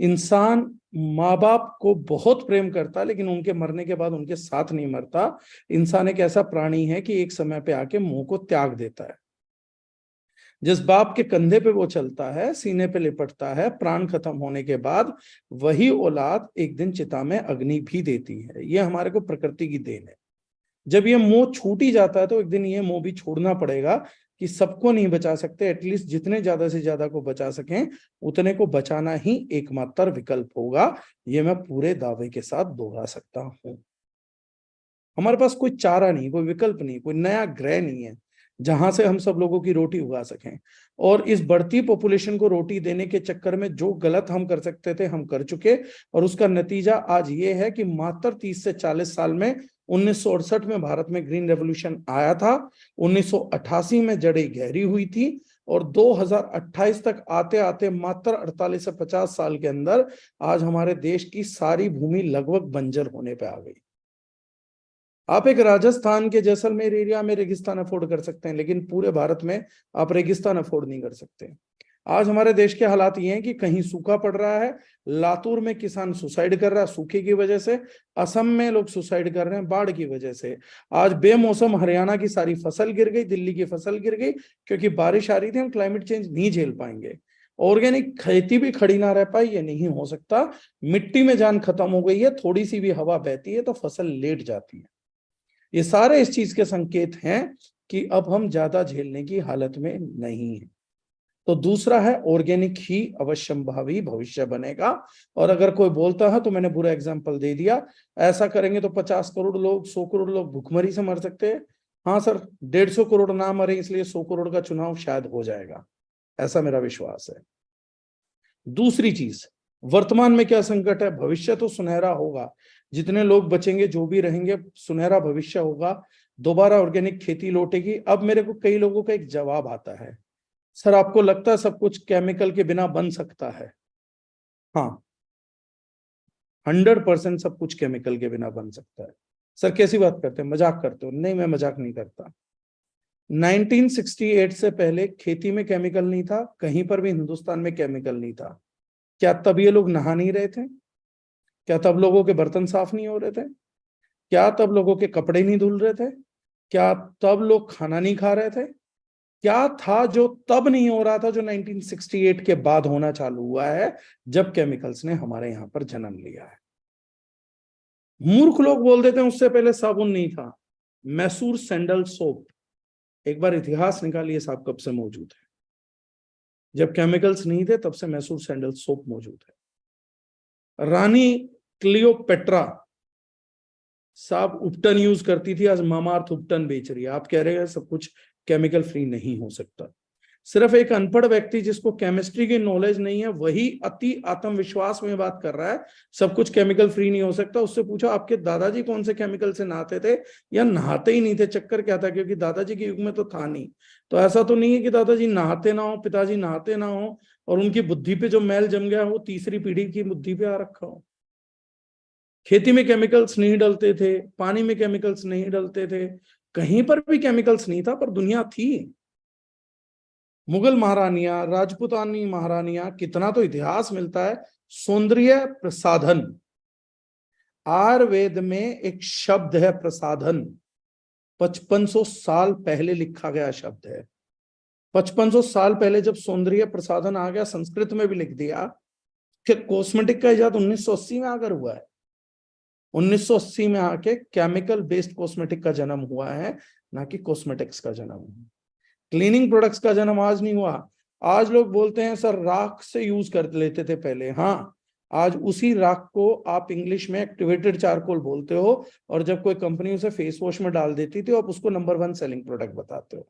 Speaker 4: इंसान माँ बाप को बहुत प्रेम करता है लेकिन उनके मरने के बाद उनके साथ नहीं मरता। इंसान एक ऐसा प्राणी है कि एक समय पे आके मुंह को त्याग देता है। जिस बाप के कंधे पे वो चलता है, सीने पे लिपटता है, प्राण खत्म होने के बाद वही औलाद एक दिन चिता में अग्नि भी देती है। ये हमारे को प्रकृति की देन है। जब ये मोह छूट ही जाता है तो एक दिन ये मोह भी छोड़ना पड़ेगा कि सबको नहीं बचा सकते, एटलीस्ट जितने ज्यादा से ज्यादा को बचा सकें उतने को बचाना ही एकमात्र विकल्प होगा। ये मैं पूरे दावे के साथ दोहरा सकता हूं। हमारे पास कोई चारा नहीं, कोई विकल्प नहीं, कोई नया ग्रह नहीं है जहां से हम सब लोगों की रोटी उगा सकें। और इस बढ़ती पॉपुलेशन को रोटी देने के चक्कर में जो गलत हम कर सकते थे हम कर चुके, और उसका नतीजा आज ये है कि मात्र 30 से 40 साल में 1968 में भारत में ग्रीन रेवोल्यूशन आया था, 1988 में जड़ें गहरी हुई थी, और 2028 तक आते आते मात्र 48 से 50 साल के अंदर आज हमारे देश की सारी भूमि लगभग बंजर होने पे आ गई। आप एक राजस्थान के जैसलमेर एरिया में रेगिस्तान अफोर्ड कर सकते हैं, लेकिन पूरे भारत में आप रेगिस्तान अफोर्ड नहीं कर सकते। आज हमारे देश के हालात ये हैं कि कहीं सूखा पड़ रहा है, लातूर में किसान सुसाइड कर रहा है सूखे की वजह से, असम में लोग सुसाइड कर रहे हैं बाढ़ की वजह से। आज बेमौसम हरियाणा की सारी फसल गिर गई, दिल्ली की फसल गिर गई क्योंकि बारिश आ रही थी। हम क्लाइमेट चेंज नहीं झेल पाएंगे। ऑर्गेनिक खेती भी खड़ी ना रह पाई, ये नहीं हो सकता। मिट्टी में जान खत्म हो गई है, थोड़ी सी भी हवा बहती है तो फसल लेट जाती है। ये सारे इस चीज के संकेत हैं कि अब हम ज्यादा झेलने की हालत में नहीं है। तो दूसरा है ऑर्गेनिक ही अवश्यंभावी भविष्य बनेगा। और अगर कोई बोलता है तो मैंने बुरा एग्जांपल दे दिया, ऐसा करेंगे तो 50 करोड़ लोग 100 करोड़ लोग भूखमरी से मर सकते हैं। हाँ सर, 150 करोड़ ना मरे इसलिए 100 करोड़ का चुनाव शायद हो जाएगा, ऐसा मेरा विश्वास है। दूसरी चीज, वर्तमान में क्या संकट है, भविष्य तो सुनहरा होगा। जितने लोग बचेंगे जो भी रहेंगे सुनहरा भविष्य होगा, दोबारा ऑर्गेनिक खेती लौटेगी। अब मेरे को कई लोगों का एक जवाब आता है, सर आपको लगता है सब कुछ केमिकल के बिना बन सकता है? हाँ, 100% सब कुछ केमिकल के बिना बन सकता है। सर कैसी बात करते हैं, मजाक करते हो? नहीं, मैं मजाक नहीं करता। 1968 से पहले खेती में केमिकल नहीं था, कहीं पर भी हिंदुस्तान में केमिकल नहीं था। क्या तब ये लोग नहा नहीं रहे थे? क्या तब लोगों के बर्तन साफ नहीं हो रहे थे? क्या तब लोगों के कपड़े नहीं धुल रहे थे? क्या तब लोग खाना नहीं खा रहे थे? क्या था जो तब नहीं हो रहा था जो 1968 के बाद होना चालू हुआ है, जब केमिकल्स ने हमारे यहां पर जन्म लिया है? मूर्ख लोग बोल देते हैं उससे पहले साबुन नहीं था। मैसूर सैंडल सोप, एक बार इतिहास निकालिए साहब, कब से मौजूद है। जब केमिकल्स नहीं थे तब से मैसूर सैंडल सोप मौजूद है। रानी क्लियोपेट्रा साहब उपटन यूज करती थी, आज मामाअर्थ उपटन बेच रही है। आप कह रहे हैं सब कुछ केमिकल फ्री नहीं हो सकता। सिर्फ एक अनपढ़ व्यक्ति जिसको केमिस्ट्री की नॉलेज नहीं है वही अति आत्मविश्वास में बात कर रहा है सब कुछ केमिकल फ्री नहीं हो सकता। उससे पूछो आपके दादाजी कौन से केमिकल से नहाते थे या नहाते ही नहीं थे, चक्कर क्या था? क्योंकि दादाजी के युग में तो था नहीं। तो ऐसा तो नहीं है कि दादाजी नहाते ना हो, पिताजी नहाते ना हो और उनकी बुद्धि पे जो मैल जम गया वो तीसरी पीढ़ी की बुद्धि पे आ रखा हो। खेती में केमिकल्स नहीं डलते थे, पानी में केमिकल्स नहीं डलते थे, कहीं पर भी केमिकल्स नहीं था, पर दुनिया थी। मुगल महारानियां, राजपूतानी महारानियां, कितना तो इतिहास मिलता है। सौंदर्य प्रसाधन, आयुर्वेद में एक शब्द है प्रसाधन। 5500 साल पहले लिखा गया शब्द है। 5500 साल पहले जब सौंदर्य प्रसाधन आ गया, संस्कृत में भी लिख दिया कि कॉस्मेटिक का इजाद 1980 में आकर हुआ है। 1980 में आके केमिकल बेस्ड कॉस्मेटिक का जन्म हुआ है, ना कि कॉस्मेटिक्स का जन्म हुआ। क्लीनिंग प्रोडक्ट्स का जन्म आज नहीं हुआ। आज लोग बोलते हैं सर राख से यूज कर लेते थे पहले। हाँ, आज उसी राख को आप इंग्लिश में एक्टिवेटेड चारकोल बोलते हो, और जब कोई कंपनी उसे फेस वॉश में डाल देती थी, आप उसको नंबर 1 सेलिंग प्रोडक्ट बताते हो।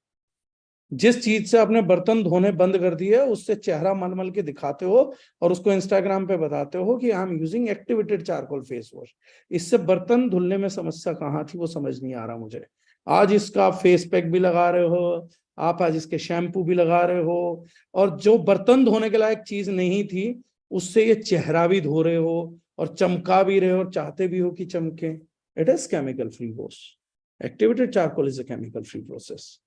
Speaker 4: जिस चीज से आपने बर्तन धोने बंद कर दिए, उससे चेहरा मलमल के दिखाते हो और उसको इंस्टाग्राम पे बताते हो कि I am using activated charcoal face wash. इससे बर्तन धुलने में समस्या कहाँ थी वो समझ नहीं आ रहा मुझे। आज इसका फेस पैक भी लगा रहे हो आप, आज इसके शैम्पू भी लगा रहे हो, और जो बर्तन धोने के लायक चीज नहीं थी उससे ये चेहरा भी धो रहे हो और चमका भी रहे हो और चाहते भी हो कि चमके। It is chemical free wash. Activated charcoal is a chemical free process.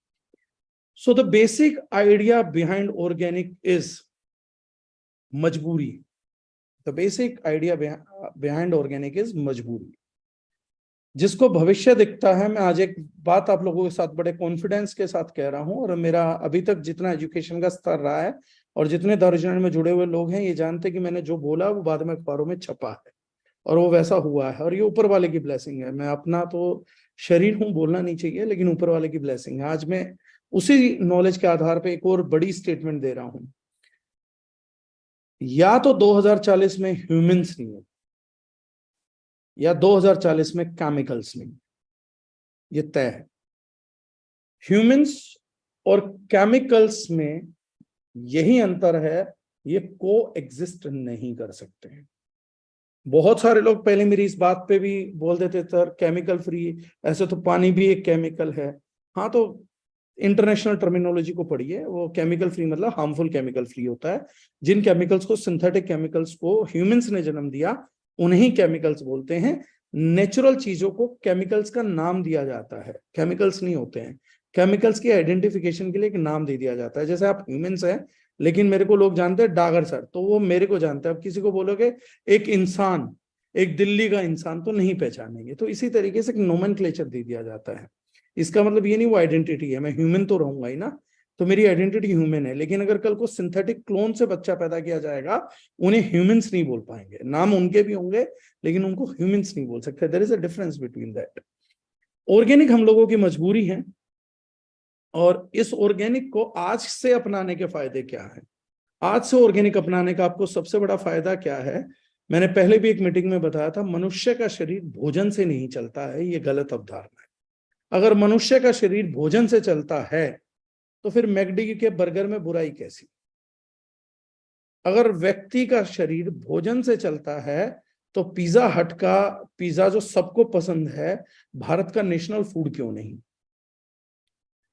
Speaker 4: So the basic idea behind organic is majburi. The basic idea behind organic is majburi. जिसको भविष्य दिखता है, मैं आज एक बात आप लोगों के साथ बड़े कॉन्फिडेंस के साथ कह रहा हूं, और मेरा अभी तक जितना एजुकेशन का स्तर रहा है और जितने दर्जन में जुड़े हुए लोग हैं ये जानते हैं कि मैंने जो बोला वो बाद में अखबारों में छपा है और वो वैसा हुआ है, और ये ऊपर वाले की ब्लेसिंग है। मैं अपना तो शरीर हूं, बोलना नहीं चाहिए, लेकिन ऊपर वाले की ब्लेसिंग है। आज मैं उसी नॉलेज के आधार पे एक और बड़ी स्टेटमेंट दे रहा हूं, या तो 2040 में ह्यूमंस नहीं है या 2040 में केमिकल्स नहीं, ये तय है। ह्यूमंस और केमिकल्स में यही अंतर है, ये को एग्जिस्ट नहीं कर सकते हैं। बहुत सारे लोग पहले मेरी इस बात पे भी बोल देते थे केमिकल फ्री, ऐसे तो पानी भी एक केमिकल है। हाँ, तो इंटरनेशनल टर्मिनोलॉजी को पढ़िए, वो केमिकल फ्री मतलब हार्मफुल केमिकल फ्री होता है। जिन केमिकल्स को, सिंथेटिक केमिकल्स को ह्यूमंस ने जन्म दिया उन्हें केमिकल्स बोलते हैं। नेचुरल चीजों को केमिकल्स का नाम दिया जाता है, केमिकल्स नहीं होते हैं। केमिकल्स की आइडेंटिफिकेशन के लिए एक नाम दे दिया जाता है। जैसे आप ह्यूमंस हैं, लेकिन मेरे को लोग जानते हैं डागर सर, तो वो मेरे को जानते हैं। अब किसी को बोलोगे एक इंसान, एक दिल्ली का इंसान, तो नहीं पहचानेंगे। तो इसी तरीके से एक नोमेनक्लेचर दे दिया जाता है। इसका मतलब ये नहीं वो आइडेंटिटी है, मैं ह्यूमन तो रहूंगा ही ना, तो मेरी आइडेंटिटी ह्यूमन है। लेकिन अगर कल को सिंथेटिक क्लोन से बच्चा पैदा किया जाएगा, उन्हें ह्यूमंस नहीं बोल पाएंगे। नाम उनके भी होंगे लेकिन उनको ह्यूमंस नहीं बोल सकते। There is a difference between that. Organic हम लोगों की मजबूरी है, और इस ऑर्गेनिक को आज से अपनाने के फायदे क्या है? आज से ऑर्गेनिक अपनाने का आपको सबसे बड़ा फायदा क्या है? मैंने पहले भी एक मीटिंग में बताया था, मनुष्य का शरीर भोजन से नहीं चलता है, ये गलत अवधारणा है। अगर मनुष्य का शरीर भोजन से चलता है तो फिर मैकडी के बर्गर में बुराई कैसी? अगर व्यक्ति का शरीर भोजन से चलता है तो पिज्जा हट का पिज्जा जो सबको पसंद है, भारत का नेशनल फूड क्यों नहीं?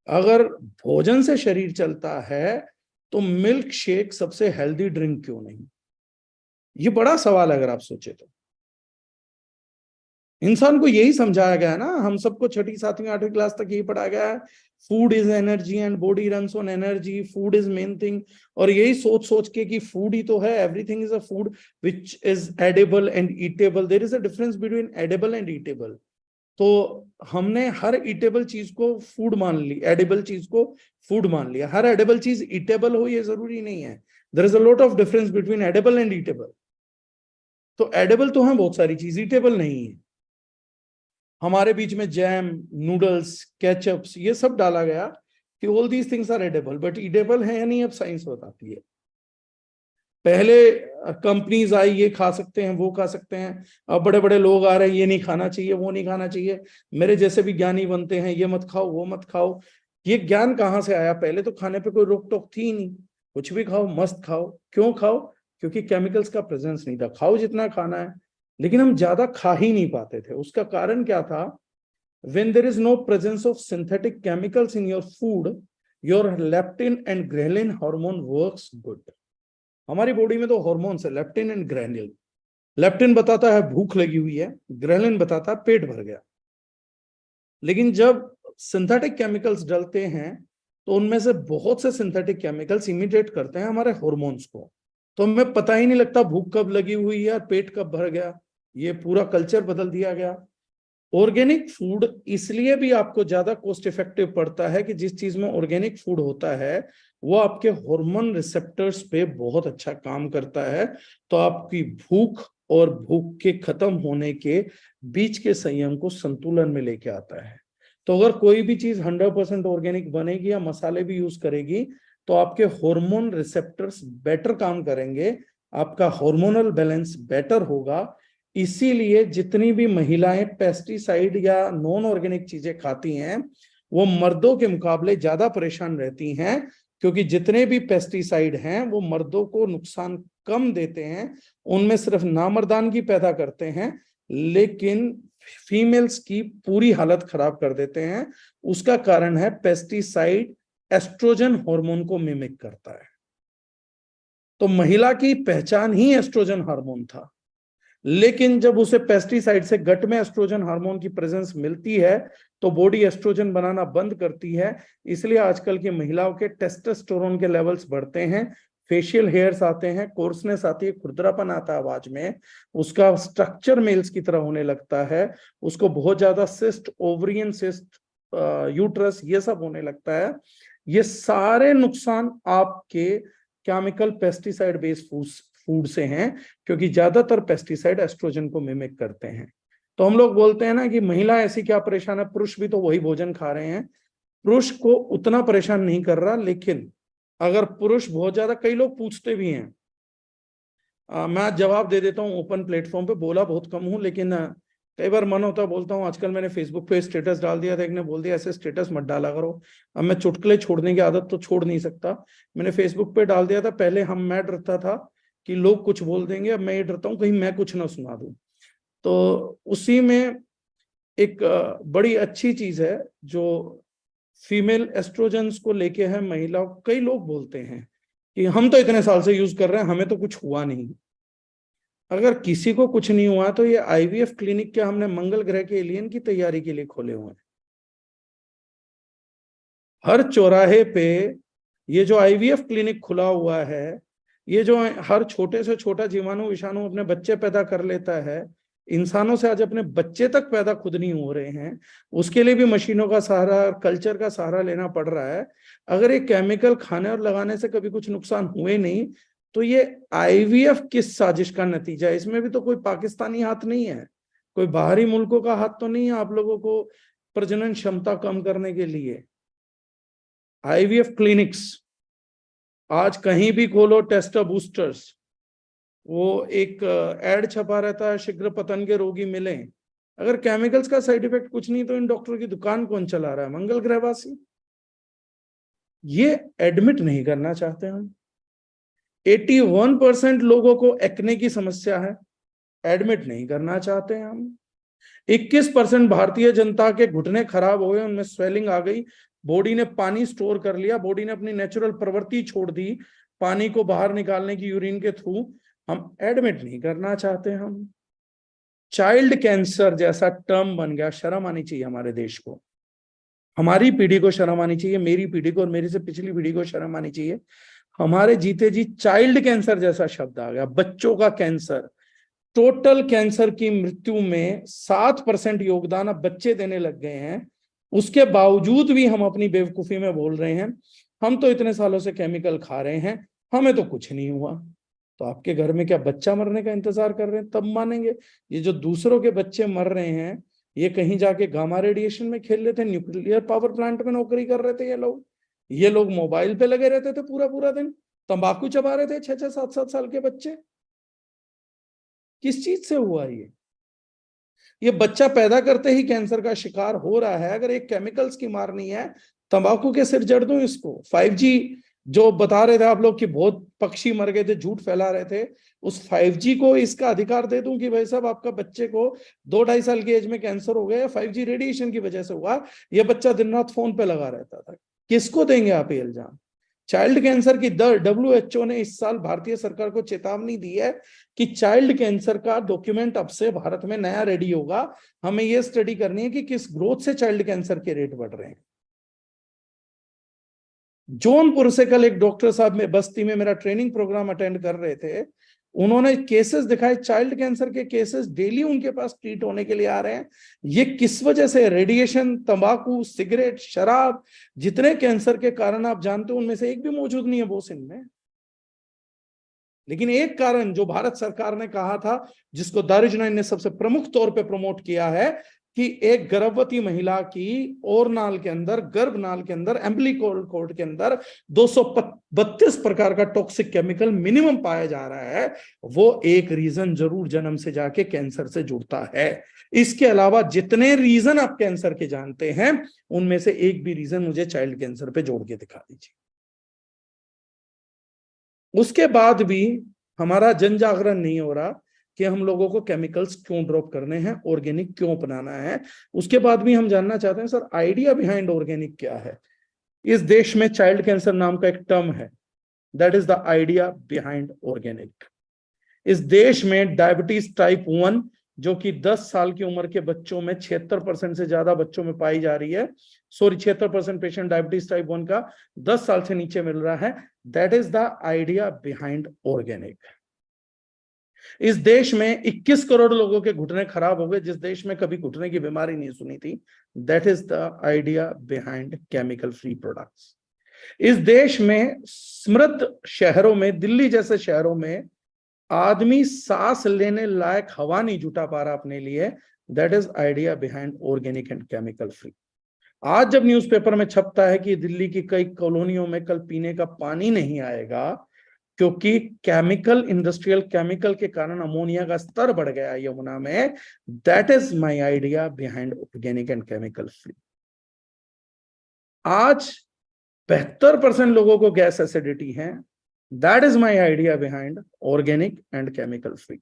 Speaker 4: अगर भोजन से शरीर चलता है तो मिल्क शेक सबसे हेल्दी ड्रिंक क्यों नहीं? ये बड़ा सवाल है अगर आप सोचे तो। इंसान को यही समझाया गया है ना, हम सबको 6ठी 7वीं 8वीं क्लास तक यही पढ़ाया गया है, food is energy and body runs on energy, food is main thing. और यही सोच सोच के कि फूड ही तो है, everything is a food which is edible and eatable. There is a difference between edible and eatable. तो हमने हर ईटेबल चीज को फूड मान ली, एडेबल चीज को फूड मान लिया। हर एडेबल चीज ईटेबल हो ये जरूरी नहीं है। There is a lot of difference between edible and eatable. तो एडेबल तो है बहुत सारी चीज, ईटेबल नहीं है। हमारे बीच में जैम, नूडल्स, केचप्स, ये सब डाला गया कि all these things are edible, but eatable है या नहीं अब साइंस बताती है। पहले कंपनीज आई, ये खा सकते हैं, वो खा सकते हैं। अब बड़े बड़े लोग आ रहे हैं, ये नहीं खाना चाहिए, वो नहीं खाना चाहिए। मेरे जैसे भी ज्ञानी बनते हैं, ये मत खाओ, वो मत खाओ। ये ज्ञान कहाँ से आया? पहले तो खाने पे कोई रोक टोक थी ही नहीं, कुछ भी खाओ, मस्त खाओ। क्यों खाओ? क्योंकि केमिकल्स का प्रेजेंस नहीं था। खाओ जितना खाना है, लेकिन हम ज्यादा खा ही नहीं पाते थे। उसका कारण क्या था? When there is no presence of synthetic chemicals in your food, your leptin and ghrelin hormone works good. हमारी बॉडी में तो हॉर्मोन्स है, लेप्टिन एंड ग्रेनिल। लेप्टिन बताता है भूख लगी हुई है, ग्रेलिन बताता है पेट भर गया। लेकिन जब सिंथेटिक केमिकल्स डलते हैं तो उनमें से बहुत से सिंथेटिक केमिकल्स इमिटेट करते हैं हमारे हॉर्मोन्स को, तो हमें पता ही नहीं लगता भूख कब लगी हुई है, पेट कब भर गया। ये पूरा कल्चर बदल दिया गया। ऑर्गेनिक फूड इसलिए भी आपको ज्यादा कॉस्ट इफेक्टिव पड़ता है कि जिस चीज में ऑर्गेनिक फूड होता है वो आपके हार्मोन रिसेप्टर्स पे बहुत अच्छा काम करता है, तो आपकी भूख और भूख के खत्म होने के बीच के संयम को संतुलन में लेके आता है। तो अगर कोई भी चीज 100% ऑर्गेनिक बनेगी या मसाले भी यूज करेगी तो आपके हार्मोन रिसेप्टर्स बेटर काम करेंगे, आपका हार्मोनल बैलेंस बेटर होगा। इसीलिए जितनी भी महिलाएं पेस्टिसाइड या नॉन ऑर्गेनिक चीजें खाती हैं वो मर्दों के मुकाबले ज्यादा परेशान रहती हैं, क्योंकि जितने भी पेस्टिसाइड हैं वो मर्दों को नुकसान कम देते हैं, उनमें सिर्फ नामर्दानगी पैदा करते हैं, लेकिन फीमेल्स की पूरी हालत खराब कर देते हैं। उसका कारण है पेस्टिसाइड एस्ट्रोजन हार्मोन को मिमिक करता है। तो महिला की पहचान ही एस्ट्रोजन हार्मोन था, लेकिन जब उसे पेस्टिसाइड से गट में एस्ट्रोजन हार्मोन की प्रेजेंस मिलती है तो बॉडी एस्ट्रोजन बनाना बंद करती है। इसलिए आजकल की महिलाओं के टेस्टोस्टेरोन के लेवल्स बढ़ते हैं, फेशियल हेयर्स आते हैं, कोर्सनेस आती है, खुरदरापन आता है आवाज में, उसका स्ट्रक्चर मेल्स की तरह होने लगता है, उसको बहुत ज्यादा सिस्ट, ओवरियन सिस्ट, यूट्रस, ये सब होने लगता है। ये सारे नुकसान आपके केमिकल पेस्टिसाइड बेस्ड फूड से हैं, क्योंकि ज्यादातर पेस्टिसाइड एस्ट्रोजन को मिमिक करते हैं। तो हम लोग बोलते हैं ना कि महिला ऐसी क्या परेशान है, पुरुष भी तो वही भोजन खा रहे हैं। पुरुष को उतना परेशान नहीं कर रहा, लेकिन अगर पुरुष बहुत ज्यादा, कई लोग पूछते भी हैं, मैं जवाब दे देता हूँ ओपन प्लेटफॉर्म पे, बोला बहुत कम हूँ, लेकिन कई बार मन होता है बोलता हूँ। आजकल मैंने फेसबुक पे स्टेटस डाल दिया था, एक ने बोल दिया ऐसे स्टेटस मत डाला करो। अब मैं चुटकुले छोड़ने की आदत तो छोड़ नहीं सकता, मैंने फेसबुक पे डाल दिया था। पहले मैं डरता था कि लोग कुछ बोल देंगे, अब मैं ये डरता हूँ कहीं मैं कुछ ना सुना दूं। तो उसी में एक बड़ी अच्छी चीज है जो फीमेल एस्ट्रोजेंस को लेके है। महिलाओं, कई लोग बोलते हैं कि हम तो इतने साल से यूज कर रहे हैं, हमें तो कुछ हुआ नहीं। अगर किसी को कुछ नहीं हुआ तो ये आईवीएफ क्लिनिक क्या हमने मंगल ग्रह के एलियन की तैयारी के लिए खोले हुए हैं। हर चौराहे पे ये जो आईवीएफ क्लिनिक खुला हुआ है, ये जो हर छोटे से छोटा जीवाणु विषाणु अपने बच्चे पैदा कर लेता है, इंसानों से आज अपने बच्चे तक पैदा खुद नहीं हो रहे हैं, उसके लिए भी मशीनों का सहारा, कल्चर का सहारा लेना पड़ रहा है। अगर ये केमिकल खाने और लगाने से कभी कुछ नुकसान हुए नहीं तो ये आईवीएफ किस साजिश का नतीजा है? इसमें भी तो कोई पाकिस्तानी हाथ नहीं है, कोई बाहरी मुल्कों का हाथ तो नहीं है आप लोगों को प्रजनन क्षमता कम करने के लिए। आईवीएफ क्लिनिक्स आज कहीं भी खोलो, टेस्टर बूस्टर्स, वो एक एड छपा रहता है, शीघ्र पतन के रोगी मिले। अगर केमिकल्स का साइड इफेक्ट कुछ नहीं तो इन डॉक्टर की दुकान कौन चला रहा है? मंगल ग्रहवासी। ये एडमिट नहीं करना चाहते हम। 81% लोगों को एक्ने की समस्या है, एडमिट नहीं करना चाहते हैं हम। 21% भारतीय जनता के घुटने खराब हो गए, उनमें स्वेलिंग आ गई, बॉडी ने पानी स्टोर कर लिया, बॉडी ने अपनी नेचुरल प्रवृत्ति छोड़ दी पानी को बाहर निकालने की यूरिन के थ्रू, हम एडमिट नहीं करना चाहते हम। चाइल्ड कैंसर जैसा टर्म बन गया, शर्म आनी चाहिए हमारे देश को, हमारी पीढ़ी को शर्म आनी चाहिए, मेरी पीढ़ी को और मेरी से पिछली पीढ़ी को शर्म आनी चाहिए। हमारे जीते जी चाइल्ड कैंसर जैसा शब्द आ गया, बच्चों का कैंसर। टोटल कैंसर की मृत्यु में 7% योगदान अब बच्चे देने लग गए हैं। उसके बावजूद भी हम अपनी बेवकूफी में बोल रहे हैं हम तो इतने सालों से केमिकल खा रहे हैं, हमें तो कुछ नहीं हुआ। तो आपके घर में क्या बच्चा मरने का इंतजार कर रहे हैं? तब मानेंगे। ये जो दूसरों के बच्चे मर रहे हैं, ये कहीं जाके गामा रेडिएशन में खेल रहे थे, न्यूक्लियर पावर प्लांट में नौकरी कर रहे थे ये लोग मोबाइल पे लगे रहते थे पूरा पूरा दिन, तंबाकू चबा रहे थे 6-6, 7-7 साल के बच्चे। किस चीज से हुआ ये बच्चा पैदा करते ही कैंसर का शिकार हो रहा है। अगर एक केमिकल्स की मार नहीं है, तंबाकू के सिर जड़ दूं इसको। 5G जो बता रहे थे आप लोग कि बहुत पक्षी मर गए थे, झूठ फैला रहे थे, उस 5G को इसका अधिकार दे दूं कि भाई साहब आपका बच्चे को 2-2.5 साल की एज में कैंसर हो गया, 5G रेडिएशन की वजह से हुआ, यह बच्चा दिन रात फोन पे लगा रहता था। किसको देंगे आप ये इल्जाम? चाइल्ड कैंसर की दर, WHO ने इस साल भारतीय सरकार को चेतावनी दी है कि चाइल्ड कैंसर का डॉक्यूमेंट अब से भारत में नया रेडी होगा। हमें यह स्टडी करनी है कि किस ग्रोथ से चाइल्ड कैंसर के रेट बढ़ रहे हैं। जौनपुर से कल एक डॉक्टर साहब में बस्ती में मेरा ट्रेनिंग प्रोग्राम अटेंड कर रहे थे, उन्होंने केसेस दिखाए, चाइल्ड कैंसर के केसेस डेली उनके पास ट्रीट होने के लिए आ रहे हैं। ये किस वजह से? रेडिएशन, तंबाकू, सिगरेट, शराब, जितने कैंसर के कारण आप जानते हो उनमें से एक भी मौजूद नहीं है बोसिन में। लेकिन एक कारण जो भारत सरकार ने कहा था, जिसको दारुजनाइन ने सबसे प्रमुख तौर पे प्रमोट किया है, कि एक गर्भवती महिला की ओरनाल के अंदर, गर्भनाल के अंदर, एम्बिलिकल कॉर्ड के अंदर 232 प्रकार का टॉक्सिक केमिकल मिनिमम पाया जा रहा है। वो एक रीजन जरूर जन्म से जाके कैंसर से जुड़ता है। इसके अलावा जितने रीजन आप कैंसर के जानते हैं, उनमें से एक भी रीजन मुझे चाइल्ड कैंसर पे जोड़ के दिखा दीजिए। उसके बाद भी हमारा जन जागरण नहीं हो रहा कि हम लोगों को केमिकल्स क्यों ड्रॉप करने हैं, ऑर्गेनिक क्यों अपनाना है। उसके बाद भी हम जानना चाहते हैं, सर आइडिया बिहाइंड ऑर्गेनिक क्या है। इस देश में चाइल्ड कैंसर नाम का एक टर्म है, that is the idea behind organic. इस देश में डायबिटीज टाइप 1, जो कि 10 साल की उम्र के बच्चों में 76% से ज्यादा बच्चों में पाई जा रही है, 76% पेशेंट डायबिटीज टाइप 1 का 10 साल से नीचे मिल रहा है, that is the idea behind organic. इस देश में 21 करोड़ लोगों के घुटने खराब हो गए, जिस देश में कभी घुटने की बीमारी नहीं सुनी थी, that is the idea behind chemical free products. इस देश में समृद्ध शहरों में, दिल्ली जैसे शहरों में, आदमी सांस लेने लायक हवा नहीं जुटा पा रहा अपने लिए, that is idea behind organic and chemical free. आज जब न्यूज़पेपर में छपता है कि दिल्ली की कई कॉलोनियों में कल पीने का पानी नहीं आएगा क्योंकि केमिकल, इंडस्ट्रियल केमिकल के कारण अमोनिया का स्तर बढ़ गया यमुना में, that is my idea behind organic and chemical free. आज 72% लोगों को गैस एसिडिटी है, that is my idea behind organic and chemical free.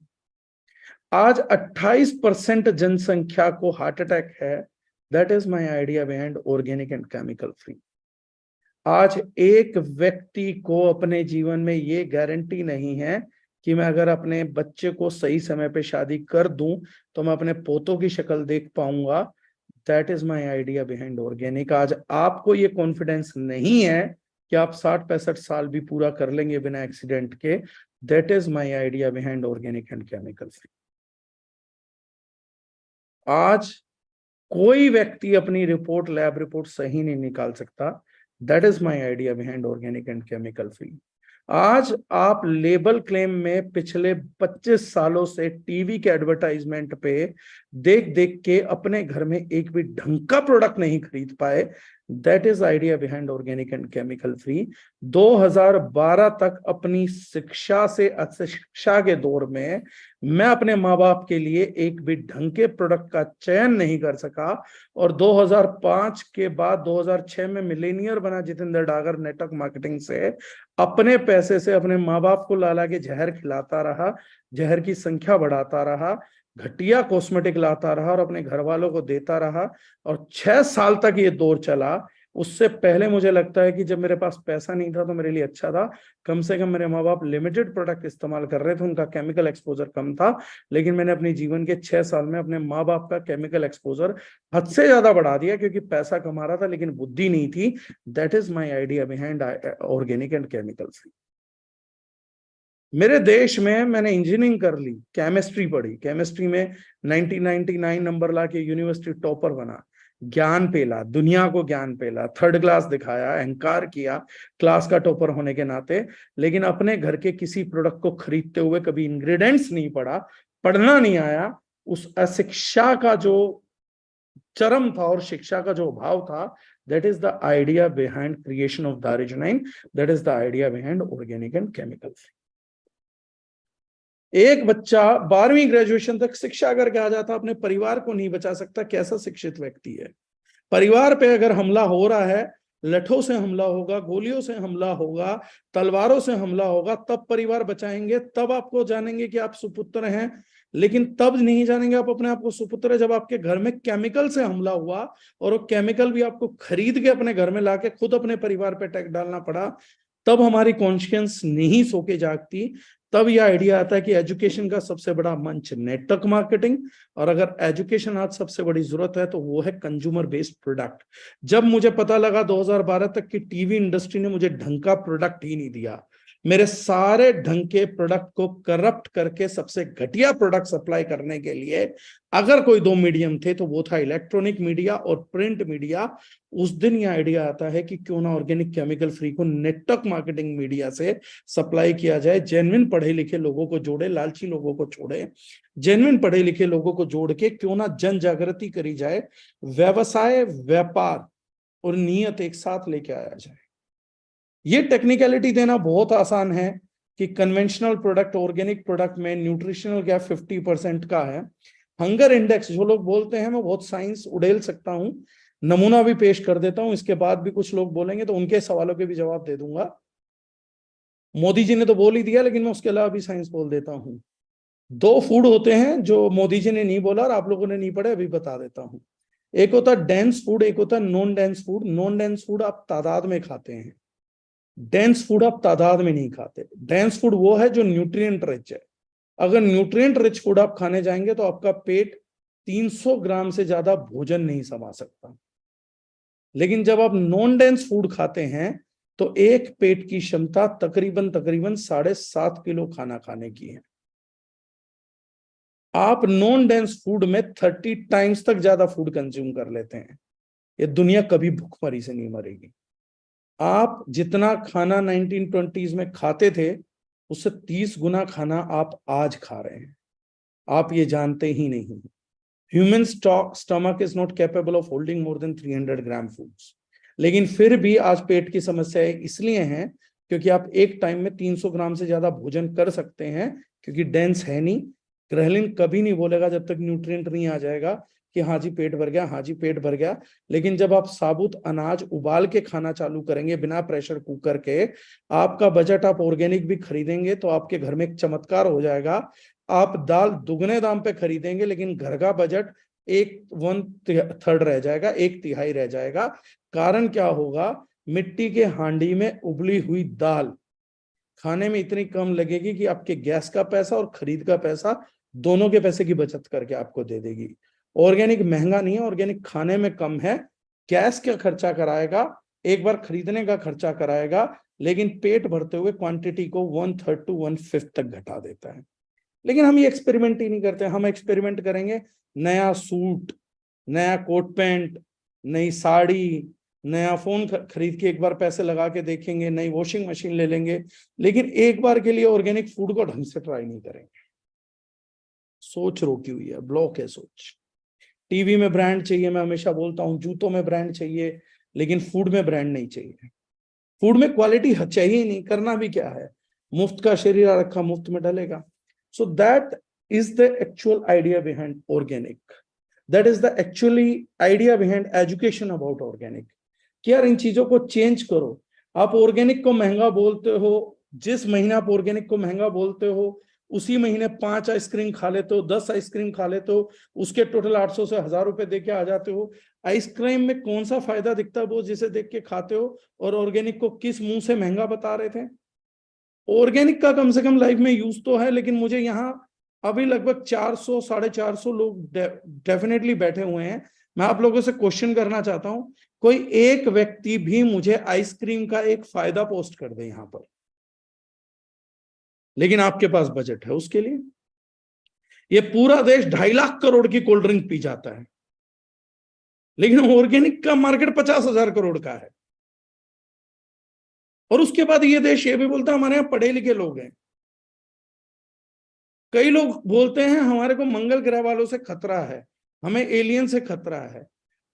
Speaker 4: आज 28% जनसंख्या को हार्ट अटैक है, that is my idea behind organic and chemical free. आज एक व्यक्ति को अपने जीवन में ये गारंटी नहीं है कि मैं अगर अपने बच्चे को सही समय पे शादी कर दूं तो मैं अपने पोतों की शक्ल देख पाऊंगा, that is my idea behind organic. आज आपको ये कॉन्फिडेंस नहीं है कि आप 60-65 साल भी पूरा कर लेंगे बिना एक्सीडेंट के, that is my idea behind organic and chemical free. आज कोई व्यक्ति अपनी रिपोर्ट, लैब रिपोर्ट सही नहीं निकाल सकता, that is my idea behind organic and chemical free. आज आप लेबल क्लेम में पिछले 25 सालों से टीवी के एडवर्टाइजमेंट पे देख देख के अपने घर में एक भी ढंग का प्रोडक्ट नहीं खरीद पाए, that is idea behind organic and chemical free. 2012 तक अपनी शिक्षा से अशिक्षा के दौर में मैं अपने माँ बाप के लिए एक भी ढंग के प्रोडक्ट का चयन नहीं कर सका, और 2005 के बाद 2006 में मिलेनियर बना जितेंद्र डागर नेटवर्क मार्केटिंग से, अपने पैसे से अपने माँ बाप को ला के जहर खिलाता रहा, जहर की संख्या बढ़ाता रहा, घटिया कॉस्मेटिक लाता रहा और अपने घर वालों को देता रहा, और 6 साल तक ये दौर चला। उससे पहले मुझे लगता है कि जब मेरे पास पैसा नहीं था तो मेरे लिए अच्छा था, कम से कम मेरे माँ बाप लिमिटेड प्रोडक्ट इस्तेमाल कर रहे थे, उनका केमिकल एक्सपोजर कम था, लेकिन मैंने अपने जीवन के 6 साल में अपने माँ बाप का केमिकल एक्सपोजर हद से ज्यादा बढ़ा दिया, क्योंकि पैसा कमा रहा था लेकिन बुद्धि नहीं थी। That is my idea behind organic and chemical free. मेरे देश में मैंने इंजीनियरिंग कर ली, केमिस्ट्री पढ़ी, केमिस्ट्री में 1999 नंबर ला के यूनिवर्सिटी टॉपर बना, ज्ञान पेला, दुनिया को ज्ञान पेला, 3rd क्लास दिखाया, अहंकार किया क्लास का टॉपर होने के नाते, लेकिन अपने घर के किसी प्रोडक्ट को खरीदते हुए कभी इंग्रेडिएंट्स नहीं पढ़ा, पढ़ना नहीं आया। उस अशिक्षा का जो चरम था और शिक्षा का जो अभाव था, that is the idea behind creation of दारुजनाइन, that is the idea behind organic and chemical free. एक बच्चा 12वीं ग्रेजुएशन तक शिक्षा करके आ जाता, अपने परिवार को नहीं बचा सकता, कैसा शिक्षित व्यक्ति है। परिवार पे अगर हमला हो रहा है, लठों से हमला होगा, गोलियों से हमला होगा, तलवारों से हमला होगा, तब परिवार बचाएंगे, तब आपको जानेंगे कि आप सुपुत्र हैं। लेकिन तब नहीं जानेंगे आप अपने आप को सुपुत्र है जब आपके घर में केमिकल से हमला हुआ, और वो केमिकल भी आपको खरीद के अपने घर में लाके खुद अपने परिवार पे अटैक डालना पड़ा। तब हमारी कॉन्शियंस नहीं सो के जागती। तब यह आइडिया आता है कि एजुकेशन का सबसे बड़ा मंच नेटवर्क मार्केटिंग, और अगर एजुकेशन आज सबसे बड़ी जरूरत है तो वो है कंज्यूमर बेस्ड प्रोडक्ट। जब मुझे पता लगा 2012 तक की टीवी इंडस्ट्री ने मुझे ढंग का प्रोडक्ट ही नहीं दिया, मेरे सारे ढंग के प्रोडक्ट को करप्ट करके सबसे घटिया प्रोडक्ट सप्लाई करने के लिए अगर कोई दो मीडियम थे तो वो था इलेक्ट्रॉनिक मीडिया और प्रिंट मीडिया। उस दिन ये आइडिया आता है कि क्यों ना ऑर्गेनिक केमिकल फ्री को नेटवर्क मार्केटिंग मीडिया से सप्लाई किया जाए। जेन्युइन पढ़े लिखे लोगों को जोड़े, लालची लोगों को छोड़े, जेन्युइन पढ़े लिखे लोगों को जोड़ के क्यों ना जन जागृति करी जाए, व्यवसाय, व्यापार और नियत एक साथ लेके आया जाए। ये टेक्निकलिटी देना बहुत आसान है कि कन्वेंशनल प्रोडक्ट ऑर्गेनिक प्रोडक्ट में न्यूट्रिशनल गैप 50% का है। हंगर इंडेक्स जो लोग बोलते हैं, मैं बहुत साइंस उड़ेल सकता हूं, नमूना भी पेश कर देता हूं, इसके बाद भी कुछ लोग बोलेंगे तो उनके सवालों के भी जवाब दे दूंगा। मोदी जी ने तो बोल ही दिया, लेकिन मैं उसके अलावा भी साइंस बोल देता हूं। दो फूड होते हैं जो मोदी जी ने नहीं बोला और आप लोगों ने नहीं पढ़े, अभी बता देता हूं। एक होता है डेंस फूड, एक होता है non dense food. Non dense food आप तादाद में खाते हैं, डेंस फूड आप तादाद में नहीं खाते। डेंस फूड वो है जो न्यूट्रिएंट रिच है। अगर न्यूट्रिएंट रिच फूड आप खाने जाएंगे तो आपका पेट 300 ग्राम से ज्यादा भोजन नहीं समा सकता। लेकिन जब आप नॉन डेंस फूड खाते हैं तो एक पेट की क्षमता तकरीबन 7.5 किलो खाना खाने की है। आप नॉन डेंस फूड में 30 टाइम्स तक ज्यादा फूड कंज्यूम कर लेते हैं। ये दुनिया कभी भूखमरी से नहीं मरेगी। आप जितना खाना 1920s में खाते थे उससे 30 गुना खाना आप आज खा रहे हैं, आप ये जानते ही नहीं। Human stomach is not capable of holding more than 300 gram foods. लेकिन फिर भी आज पेट की समस्याएं इसलिए हैं क्योंकि आप एक टाइम में 300 ग्राम से ज्यादा भोजन कर सकते हैं, क्योंकि डेंस है नहीं। ग्रेलिन कभी नहीं बोलेगा जब तक न्यूट्रिएंट नहीं आ जाएगा कि हाँ जी पेट भर गया, हाँ जी पेट भर गया। लेकिन जब आप साबुत अनाज उबाल के खाना चालू करेंगे बिना प्रेशर कुकर के, आपका बजट आप ऑर्गेनिक भी खरीदेंगे तो आपके घर में एक चमत्कार हो जाएगा। आप दाल दुगने दाम पे खरीदेंगे लेकिन घर का बजट 1/3 रह जाएगा, 1/3 रह जाएगा। कारण क्या होगा? मिट्टी के हांडी में उबली हुई दाल खाने में इतनी कम लगेगी कि आपके गैस का पैसा और खरीद का पैसा, दोनों के पैसे की बचत करके आपको दे देगी। ऑर्गेनिक महंगा नहीं है, ऑर्गेनिक खाने में कम है, गैस का खर्चा कराएगा, एक बार खरीदने का खर्चा कराएगा, लेकिन पेट भरते हुए क्वांटिटी को 1/3 to 1/5 तक घटा देता है। लेकिन हम ये एक्सपेरिमेंट ही नहीं करते। हम एक्सपेरिमेंट करेंगे नया सूट, नया कोट पैंट, नई साड़ी, नया फोन खरीद के एक बार पैसे लगा के देखेंगे, नई वॉशिंग मशीन ले लेंगे, लेकिन एक बार के लिए ऑर्गेनिक फूड को ढंग से ट्राई नहीं करेंगे। सोच रोकी हुई है, ब्लॉक है सोच। टीवी में ब्रांड चाहिए, मैं हमेशा बोलता हूं, जूतों में ब्रांड चाहिए, लेकिन फूड में ब्रांड नहीं चाहिए। फूड में क्वालिटी चाहिए ही नहीं, करना भी क्या है, मुफ्त का शरीर रखा मुफ्त में ढलेगा। So that is the actual idea behind organic, that is the actually idea behind education about organic. कि यार इन चीजों को चेंज करो। आप ऑर्गेनिक को महंगा बोलते हो, जिस महीने आप ऑर्गेनिक को महंगा बोलते हो उसी महीने 5 आइसक्रीम खा लेते हो, 10 आइसक्रीम खा लेते हो, उसके टोटल 800 से 1000 रुपए दे के आ जाते हो। आइसक्रीम में कौन सा फायदा दिखता है वो जिसे देख के खाते हो, और ऑर्गेनिक को किस मुंह से महंगा बता रहे थे? ऑर्गेनिक का कम से कम लाइफ में यूज तो है, लेकिन मुझे यहाँ अभी लगभग 400 450 लोग डेफिनेटली बैठे हुए हैं। मैं आप लोगों से क्वेश्चन करना चाहता हूं, कोई एक व्यक्ति भी मुझे आइसक्रीम का एक फायदा पोस्ट कर दे यहां पर। लेकिन आपके पास बजट है उसके लिए। ये पूरा देश 2.5 लाख करोड़ की कोल्ड ड्रिंक पी जाता है, लेकिन ऑर्गेनिक का मार्केट 50,000 करोड़ का है। और उसके बाद ये देश ये भी बोलता है हमारे यहां पढ़े लिखे लोग हैं। कई लोग बोलते हैं हमारे को मंगल ग्रह वालों से खतरा है, हमें एलियन से खतरा है।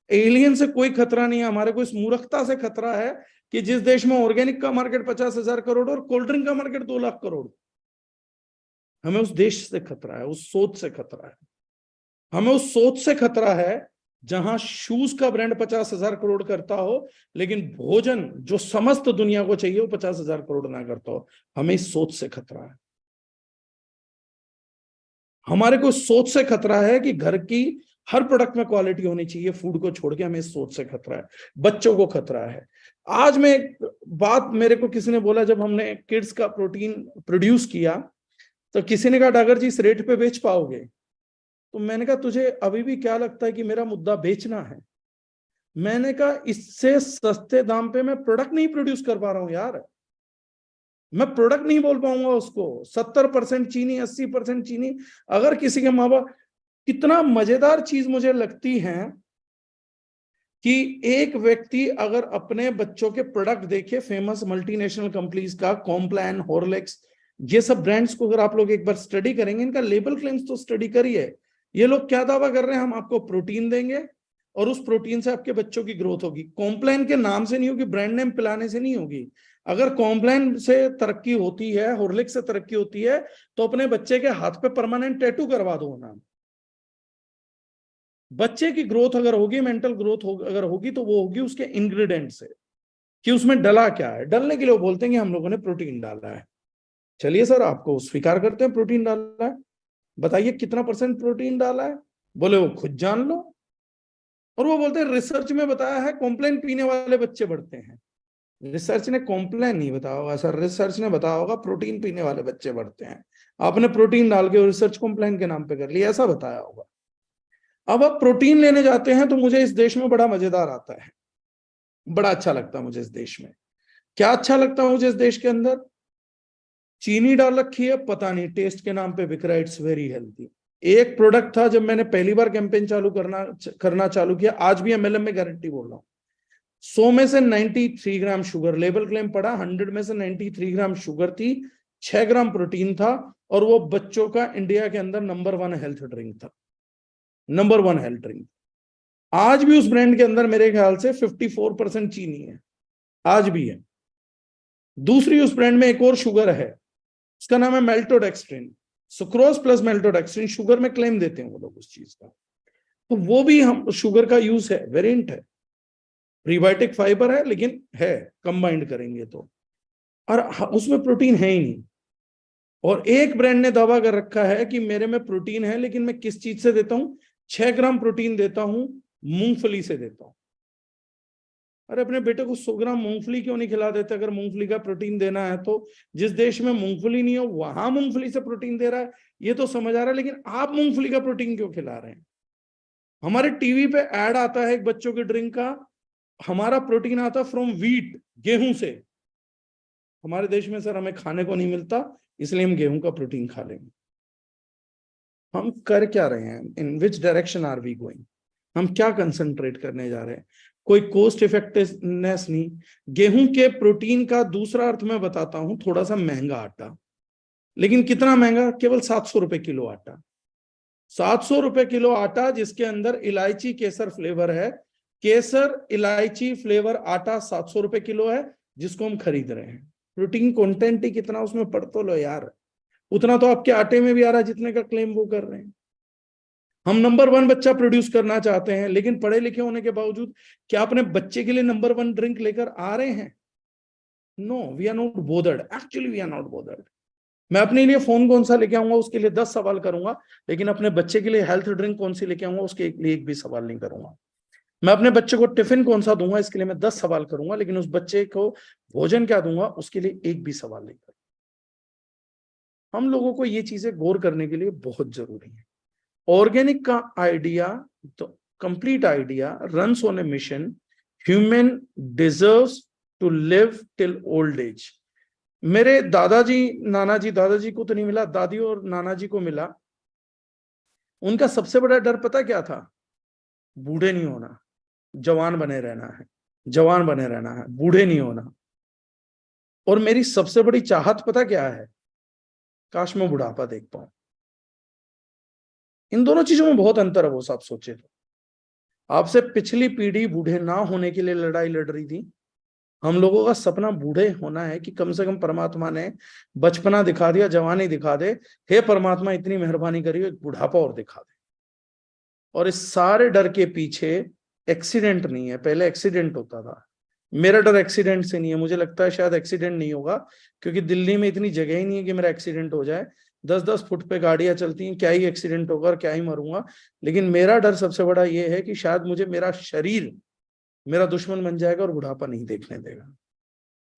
Speaker 4: एलियन से कोई खतरा नहीं है, हमारे को इस मूर्खता से खतरा है कि जिस देश में ऑर्गेनिक का मार्केट 50,000 करोड़ और कोल्ड ड्रिंक का मार्केट 2 लाख करोड़, हमें उस देश से खतरा है, उस सोच से खतरा है। हमें उस सोच से खतरा है जहां शूज का ब्रांड 50,000 करोड़ करता हो, लेकिन भोजन जो समस्त दुनिया को चाहिए वो 50,000 करोड़ ना करता हो। हमें इस सोच से खतरा है। हमारे को सोच से खतरा है कि घर की हर प्रोडक्ट में क्वालिटी होनी चाहिए, फूड को छोड़ के हमें इस सोच से खतरा है। बच्चों को खतरा है। आज मैं एक बात, मेरे को किसी ने बोला, जब हमने किड्स का प्रोटीन प्रोड्यूस किया तो किसी ने कहा डागर जी इस रेट पे बेच पाओगे? तो मैंने कहा तुझे अभी भी क्या लगता है कि मेरा मुद्दा बेचना है? मैंने कहा इससे सस्ते दाम पे मैं प्रोडक्ट नहीं प्रोड्यूस कर पा रहा हूं यार। मैं प्रोडक्ट नहीं बोल पाऊंगा उसको। 70% चीनी, 80% चीनी। अगर किसी के माँ बाप, कितना मजेदार चीज मुझे लगती है कि एक व्यक्ति अगर अपने बच्चों के प्रोडक्ट देखे, फेमस मल्टीनेशनल कंपनीज का, कॉम्प्लान, हॉर्लिक्स, ये सब ब्रांड्स को अगर आप लोग एक बार स्टडी करेंगे, इनका लेबल क्लेम्स तो स्टडी करिए। ये लोग क्या दावा कर रहे हैं, हम आपको प्रोटीन देंगे और उस प्रोटीन से आपके बच्चों की ग्रोथ होगी। कॉम्प्लान के नाम से नहीं होगी, ब्रांड नेम पिलाने से नहीं होगी। अगर कॉम्प्लान से तरक्की होती है, हॉर्लिक्स से तरक्की होती है, तो अपने बच्चे के हाथ पे परमानेंट टैटू करवा दो नाम। बच्चे की ग्रोथ अगर होगी, मेंटल ग्रोथ अगर होगी, तो वो होगी उसके इंग्रेडिएंट से, कि उसमें डला क्या है। डलने के लिए वो बोलते हैं कि हम लोगों ने प्रोटीन डाला है। चलिए सर, आपको स्वीकार करते हैं प्रोटीन डाला है, बताइए कितना % प्रोटीन डाला है। बोले वो खुद जान लो। और वो बोलते हैं रिसर्च में बताया है कॉम्प्लेन पीने वाले बच्चे बढ़ते हैं। रिसर्च ने कॉम्प्लेन नहीं बताया होगा सर, रिसर्च ने बताया होगा प्रोटीन पीने वाले बच्चे बढ़ते हैं। आपने प्रोटीन डाल के रिसर्च कॉम्प्लेन के नाम पे कर लिया, ऐसा बताया होगा। अब आप प्रोटीन लेने जाते हैं तो मुझे इस देश में बड़ा मजेदार आता है, बड़ा अच्छा लगता है मुझे इस देश में। क्या अच्छा लगता है मुझे इस देश के अंदर? चीनी डाल रखी है, पता नहीं, टेस्ट के नाम पे बिक रहा है, इट्स वेरी हेल्थी। एक प्रोडक्ट था, जब मैंने पहली बार कैंपेन चालू करना चालू किया, आज भी एमएलएम में गारंटी बोल रहा हूं, 100 में से 93 ग्राम शुगर, लेबल क्लेम पड़ा, 100 में से 93 ग्राम शुगर थी, 6 ग्राम प्रोटीन था, और वो बच्चों का इंडिया के अंदर नंबर 1 हेल्थ ड्रिंक था, नंबर 1 हेल्थ ड्रिंक। आज भी उस ब्रांड के अंदर मेरे ख्याल से 54% चीनी है, आज भी है। दूसरी उस ब्रांड में एक और शुगर है, उसका नाम है मेल्टोडेक्स्ट्रिन, सुक्रोज प्लस मेल्टोडेक्स्ट्रिन, शुगर में क्लेम देते हैं वो लोग उस चीज का। तो वो भी हम शुगर का यूज है, वेरिएंट है, प्रीबायोटिक फाइबर है, लेकिन है कंबाइंड करेंगे तो, और उसमें प्रोटीन है ही नहीं। और एक ब्रांड ने दावा कर रखा है कि मेरे में प्रोटीन है, लेकिन मैं किस चीज से देता हूं? 6 ग्राम प्रोटीन देता हूं, मूंगफली से देता हूं। अरे अपने बेटे को 100 ग्राम मूंगफली क्यों नहीं खिला देते? अगर मूंगफली का प्रोटीन देना है तो जिस देश में मूंगफली नहीं हो वहां मूंगफली से प्रोटीन दे रहा है, ये तो समझ आ रहा है, लेकिन आप मूंगफली का प्रोटीन क्यों खिला रहे हैं? हमारे टीवी पे ऐड आता है एक बच्चों के ड्रिंक का, हमारा प्रोटीन आता फ्रॉम व्हीट, गेहूं से। हमारे देश में सर हमें खाने को नहीं मिलता, इसलिए हम गेहूं का प्रोटीन खा लेंगे। हम कर क्या रहे हैं? In which direction are we going? हम क्या कंसंट्रेट करने जा रहे हैं? कोई कॉस्ट इफेक्टिवनेस नहीं। गेहूं के प्रोटीन का दूसरा अर्थ मैं बताता हूं, थोड़ा सा महंगा आटा। लेकिन कितना महंगा? केवल 700 रुपए किलो आटा। 700 रुपए किलो आटा, जिसके अंदर इलायची केसर फ्लेवर है, केसर इलायची फ्लेवर आटा 700 रुपए किलो है, जिसको हम खरीद रहे हैं। प्रोटीन कंटेंट ही कितना उसमें, पढ़ तो लो यार। उतना तो आपके आटे में भी आ रहा है जितने का क्लेम वो कर रहे हैं। हम नंबर 1 बच्चा प्रोड्यूस करना चाहते हैं, लेकिन पढ़े लिखे होने के बावजूद क्या अपने बच्चे के लिए नंबर 1 ड्रिंक लेकर आ रहे हैं? No, we are not bothered, actually we are not bothered. मैं अपने लिए फोन कौन सा लेके आऊंगा उसके लिए 10 सवाल करूंगा, लेकिन अपने बच्चे के लिए हेल्थ ड्रिंक कौन सी लेके आऊंगा उसके लिए एक भी सवाल नहीं करूंगा। मैं अपने बच्चे को टिफिन कौन सा दूंगा, इसके लिए मैं 10 सवाल करूंगा, लेकिन उस बच्चे को भोजन क्या दूंगा उसके लिए एक भी सवाल नहीं करूंगा। हम लोगों को ये चीजें गौर करने के लिए बहुत जरूरी है। ऑर्गेनिक का आइडिया, तो complete idea runs on a mission, human deserves to live till old age. मेरे दादाजी नानाजी, दादाजी को तो नहीं मिला, दादी और नाना जी को मिला। उनका सबसे बड़ा डर पता क्या था? बूढ़े नहीं होना, जवान बने रहना है, जवान बने रहना है, बूढ़े नहीं होना। और मेरी सबसे बड़ी चाहत पता क्या है? काश मैं बुढ़ापा देख पाऊं। इन दोनों चीजों में बहुत अंतर है, वो सब सोचे तो। आपसे पिछली पीढ़ी बूढ़े ना होने के लिए लड़ाई लड़ रही थी। हम लोगों का सपना बूढ़े होना है कि कम से कम परमात्मा ने बचपना दिखा दिया, जवानी दिखा दे, हे परमात्मा इतनी मेहरबानी करिए बुढ़ापा और दिखा दे। और इस सारे डर के पीछे एक्सीडेंट नहीं है। पहले एक्सीडेंट होता था, मेरा डर एक्सीडेंट से नहीं है। मुझे लगता है शायद एक्सीडेंट नहीं होगा, क्योंकि दिल्ली में इतनी जगह ही नहीं है कि मेरा एक्सीडेंट हो जाए। 10-10 फुट पे गाड़ियां चलती हैं, क्या ही एक्सीडेंट होगा और क्या ही मरूंगा। लेकिन मेरा डर सबसे बड़ा ये है कि शायद मुझे मेरा शरीर मेरा दुश्मन बन जाएगा और बुढ़ापा नहीं देखने देगा।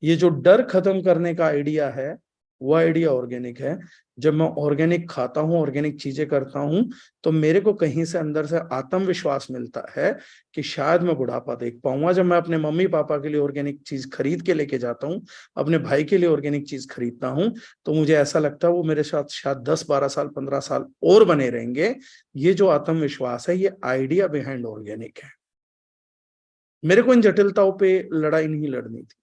Speaker 4: ये जो डर खत्म करने का आइडिया है, वो आइडिया ऑर्गेनिक है। जब मैं ऑर्गेनिक खाता हूँ, ऑर्गेनिक चीजें करता हूँ, तो मेरे को कहीं से अंदर से आत्मविश्वास मिलता है कि शायद मैं बुढ़ापा देख पाऊंगा। जब मैं अपने मम्मी पापा के लिए ऑर्गेनिक चीज खरीद के लेके जाता हूँ, अपने भाई के लिए ऑर्गेनिक चीज खरीदता हूँ, तो मुझे ऐसा लगता है वो मेरे साथ शायद 10-12 साल 15 साल और बने रहेंगे। ये जो आत्मविश्वास है, ये आइडिया बिहाइंड ऑर्गेनिक है। मेरे को इन जटिलताओं पे लड़ाई नहीं लड़नी थी।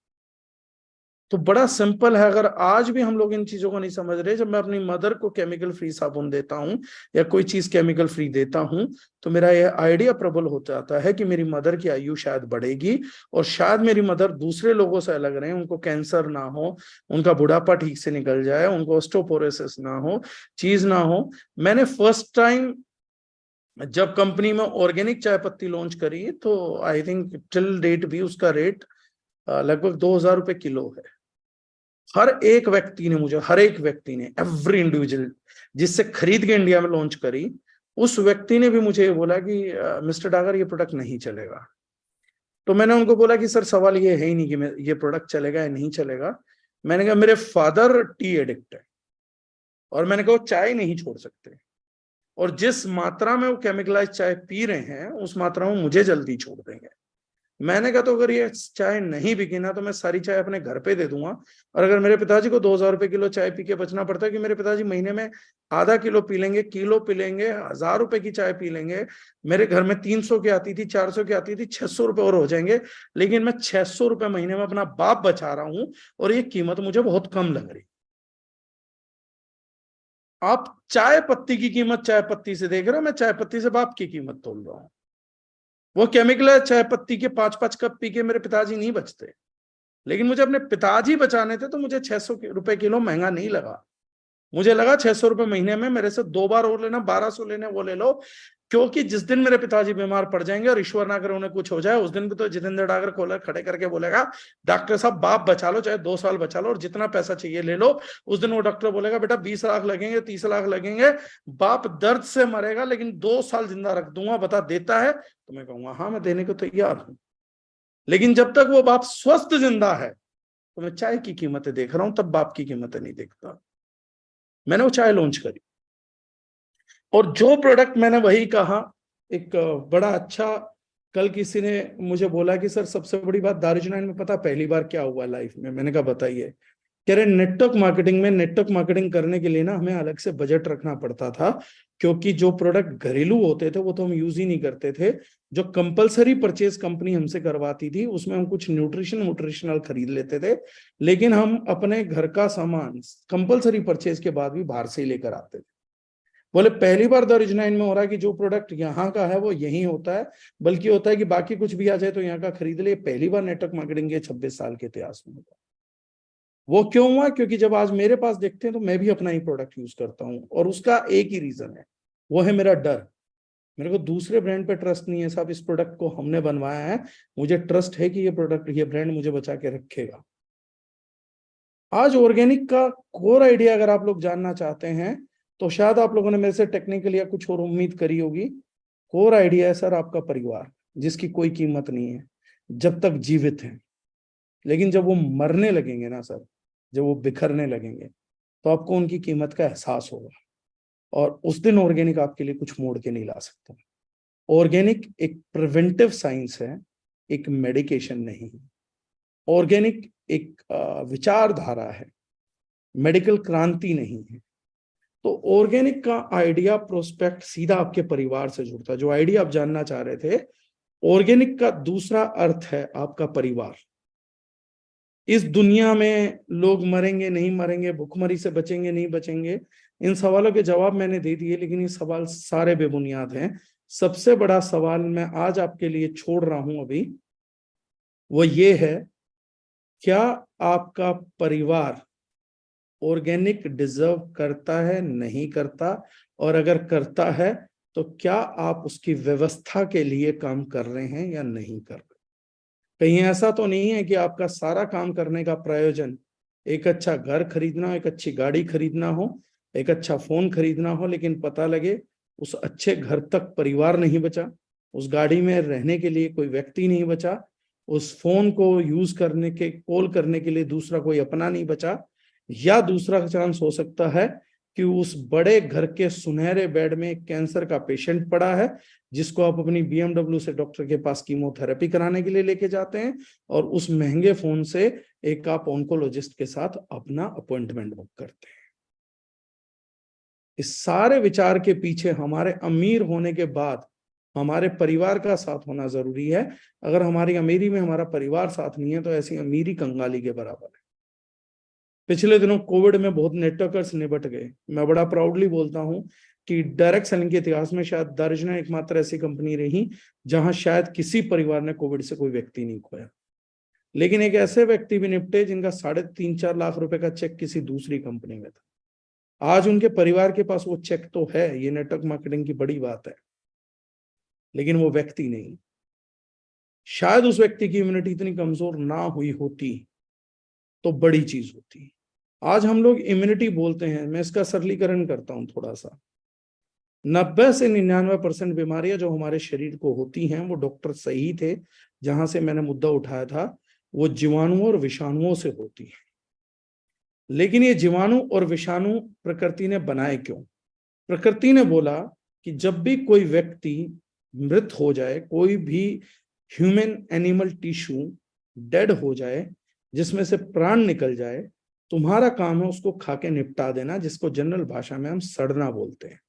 Speaker 4: तो बड़ा सिंपल है। अगर आज भी हम लोग इन चीजों को नहीं समझ रहे, जब मैं अपनी मदर को केमिकल फ्री साबुन देता हूं या कोई चीज केमिकल फ्री देता हूं, तो मेरा यह आइडिया प्रबल हो जाता है कि मेरी मदर की आयु शायद बढ़ेगी और शायद मेरी मदर दूसरे लोगों से अलग रहे, उनको कैंसर ना हो, उनका बुढ़ापा ठीक से निकल जाए, उनको ऑस्टियोपोरोसिस ना हो, चीज ना हो। मैंने फर्स्ट टाइम जब कंपनी में ऑर्गेनिक चाय पत्ती लॉन्च करी, तो आई थिंक टिल डेट भी उसका रेट लगभग 2000 रुपए किलो है। हर एक व्यक्ति ने एवरी इंडिविजुअल जिससे खरीद के इंडिया में लॉन्च करी, उस व्यक्ति ने भी मुझे बोला कि मिस्टर डागर ये प्रोडक्ट नहीं चलेगा। तो मैंने उनको बोला कि सर सवाल ये है ही नहीं कि ये प्रोडक्ट चलेगा या नहीं चलेगा। मैंने कहा मेरे फादर टी एडिक्ट है और मैंने कहा वो चाय नहीं छोड़ सकते, और जिस मात्रा में वो केमिकलाइज चाय पी रहे हैं उस मात्रा में मुझे जल्दी छोड़ देंगे। मैंने कहा तो अगर ये चाय नहीं बिकी ना, तो मैं सारी चाय अपने घर पे दे दूंगा। और अगर मेरे पिताजी को 2000 रुपए किलो चाय पी के बचना पड़ता है, कि मेरे पिताजी महीने में आधा किलो पी लेंगे, किलो पी लेंगे, 1000 रुपए की चाय पी लेंगे, मेरे घर में 300 की आती थी, 400 की आती थी, 600 रुपए और हो जाएंगे, लेकिन मैं 600 रुपए महीने में अपना बाप बचा रहा हूं और ये कीमत मुझे बहुत कम लग रही। आप चाय पत्ती की कीमत चाय पत्ती से देख रहे हो, मैं चाय पत्ती से बाप की कीमत तोल रहा हूं। वो केमिकल चाय पत्ती के 5-5 कप पी के मेरे पिताजी नहीं बचते, लेकिन मुझे अपने पिताजी बचाने थे, तो मुझे 600 रुपए किलो महंगा नहीं लगा। मुझे लगा 600 रुपए महीने में मेरे से 2 बार और लेना, 1200 लेने वो ले लो, क्योंकि जिस दिन मेरे पिताजी बीमार पड़ जाएंगे और ईश्वर ना करे उन्हें कुछ हो जाए, उस दिन भी तो जितेंद्र डागर खोला खड़े करके बोलेगा डॉक्टर साहब बाप बचा लो, चाहे 2 साल बचा लो और जितना पैसा चाहिए ले लो। उस दिन वो डॉक्टर बोलेगा बेटा 20 लाख लगेंगे, 30 लाख लगेंगे, बाप दर्द से मरेगा लेकिन 2 साल जिंदा रख दूंगा, बता देता है? तो मैं कहूंगा हाँ मैं देने को तैयार हूं। लेकिन जब तक वो बाप स्वस्थ जिंदा है, तो मैं चाय की कीमतें देख रहा हूं, तब बाप की कीमतें नहीं देखता। मैंने वो चाय लॉन्च करी और जो प्रोडक्ट मैंने वही कहा, एक बड़ा अच्छा, कल किसी ने मुझे बोला कि सर सबसे बड़ी बात दारुजनाइन में पता पहली बार क्या हुआ लाइफ में? मैंने कहा बताइए। कह रहे नेटवर्क मार्केटिंग करने के लिए ना हमें अलग से बजट रखना पड़ता था, क्योंकि जो प्रोडक्ट घरेलू होते थे वो तो हम यूज ही नहीं करते थे। जो कंपलसरी परचेज कंपनी हमसे करवाती थी उसमें हम कुछ न्यूट्रिशनल खरीद लेते थे, लेकिन हम अपने घर का सामान कंपलसरी परचेज के बाद भी बाहर से ही लेकर आते थे। बोले पहली बार दारुजनाइन में हो रहा है कि जो प्रोडक्ट यहाँ का है वो यहीं होता है, बल्कि होता है कि बाकी कुछ भी आ जाए तो यहाँ का खरीद ले। पहली बार नेटवर्क मार्केटिंग के 26 साल के इतिहास में होता। वो क्यों हुआ? क्योंकि जब आज मेरे पास देखते हैं तो मैं भी अपना ही प्रोडक्ट यूज करता हूँ, और उसका एक ही रीजन है, वो है मेरा डर। मेरे को दूसरे ब्रांड पे ट्रस्ट नहीं है साहब, इस प्रोडक्ट को हमने बनवाया है, मुझे ट्रस्ट है कि ये ब्रांड मुझे बचा के रखेगा। आज ऑर्गेनिक का कोर आइडिया अगर आप लोग जानना चाहते हैं, तो शायद आप लोगों ने मेरे से टेक्निकल या कुछ और उम्मीद करी होगी। कोर आइडिया है सर आपका परिवार, जिसकी कोई कीमत नहीं है जब तक जीवित हैं, लेकिन जब वो मरने लगेंगे ना सर, जब वो बिखरने लगेंगे, तो आपको उनकी कीमत का एहसास होगा, और उस दिन ऑर्गेनिक आपके लिए कुछ मोड़ के नहीं ला सकता। ऑर्गेनिक एक प्रिवेंटिव साइंस है, एक मेडिकेशन नहीं है। ऑर्गेनिक एक विचारधारा है, मेडिकल क्रांति नहीं है। तो ऑर्गेनिक का आइडिया प्रोस्पेक्ट सीधा आपके परिवार से जुड़ता है। जो आइडिया आप जानना चाह रहे थे, ऑर्गेनिक का दूसरा अर्थ है आपका परिवार। इस दुनिया में लोग मरेंगे नहीं मरेंगे, भुखमरी से बचेंगे नहीं बचेंगे, इन सवालों के जवाब मैंने दे दिए, लेकिन ये सवाल सारे बेबुनियाद हैं। सबसे बड़ा सवाल मैं आज आपके लिए छोड़ रहा हूं अभी, वो ये है, क्या आपका परिवार ऑर्गेनिक डिजर्व करता है, नहीं करता? और अगर करता है तो क्या आप उसकी व्यवस्था के लिए काम कर रहे हैं या नहीं कर रहे? कहीं ऐसा तो नहीं है कि आपका सारा काम करने का प्रयोजन एक अच्छा घर खरीदना हो, एक अच्छी गाड़ी खरीदना हो, एक अच्छा फोन खरीदना हो, लेकिन पता लगे उस अच्छे घर तक परिवार नहीं बचा, उस गाड़ी में रहने के लिए कोई व्यक्ति नहीं बचा, उस फोन को यूज करने के कॉल करने के लिए दूसरा कोई अपना नहीं बचा, या दूसरा चांस हो सकता है कि उस बड़े घर के सुनहरे बेड में एक कैंसर का पेशेंट पड़ा है, जिसको आप अपनी BMW से डॉक्टर के पास कीमोथेरेपी कराने के लिए लेके जाते हैं, और उस महंगे फोन से एक आप ऑन्कोलॉजिस्ट के साथ अपना अपॉइंटमेंट बुक करते हैं। इस सारे विचार के पीछे हमारे अमीर होने के बाद हमारे परिवार का साथ होना जरूरी है। अगर हमारी अमीरी में हमारा परिवार साथ नहीं है तो ऐसी अमीरी कंगाली के बराबर है। पिछले दिनों कोविड में बहुत नेटवर्कर्स निपट गए। मैं बड़ा प्राउडली बोलता हूं कि डायरेक्ट सेलिंग के इतिहास में शायद दर्जनों एकमात्र ऐसी कंपनी रही जहां शायद किसी परिवार ने कोविड से कोई व्यक्ति नहीं खोया, लेकिन एक ऐसे व्यक्ति भी निपटे जिनका 3.5-4 लाख रुपए का चेक किसी दूसरी कंपनी में था। आज उनके परिवार के पास वो चेक तो है, ये नेटवर्क मार्केटिंग की बड़ी बात है, लेकिन वो व्यक्ति नहीं। शायद उस व्यक्ति की इम्यूनिटी इतनी कमजोर ना हुई होती तो बड़ी चीज होती। आज हम लोग इम्यूनिटी बोलते हैं, मैं इसका सरलीकरण करता हूं थोड़ा सा। 90 से 99% बीमारियां जो हमारे शरीर को होती हैं वो डॉक्टर सही थे, जहां से मैंने मुद्दा उठाया था, वो जीवाणुओं और विषाणुओं से होती है। लेकिन ये जीवाणु और विषाणु प्रकृति ने बनाए क्यों? प्रकृति ने बोला कि जब भी कोई व्यक्ति मृत हो जाए, कोई भी ह्यूमन एनिमल टिश्यू डेड हो जाए, जिसमें से प्राण निकल जाए, तुम्हारा काम है उसको खा के निपटा देना, जिसको जनरल भाषा में हम सड़ना बोलते हैं।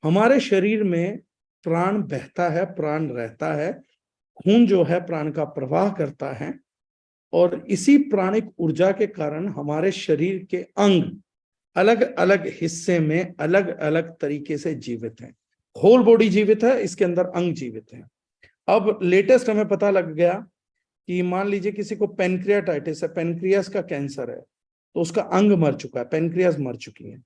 Speaker 4: हमारे शरीर में प्राण बहता है, प्राण रहता है, खून जो है प्राण का प्रवाह करता है, और इसी प्राणिक ऊर्जा के कारण हमारे शरीर के अंग अलग अलग हिस्से में अलग अलग तरीके से जीवित हैं। होल बॉडी जीवित है, इसके अंदर अंग जीवित हैं। अब लेटेस्ट हमें पता लग गया कि मान लीजिए किसी को पेनक्रियाटाइटिस है, पेनक्रियास का कैंसर है, तो उसका अंग मर चुका है, पेनक्रियास मर चुकी है।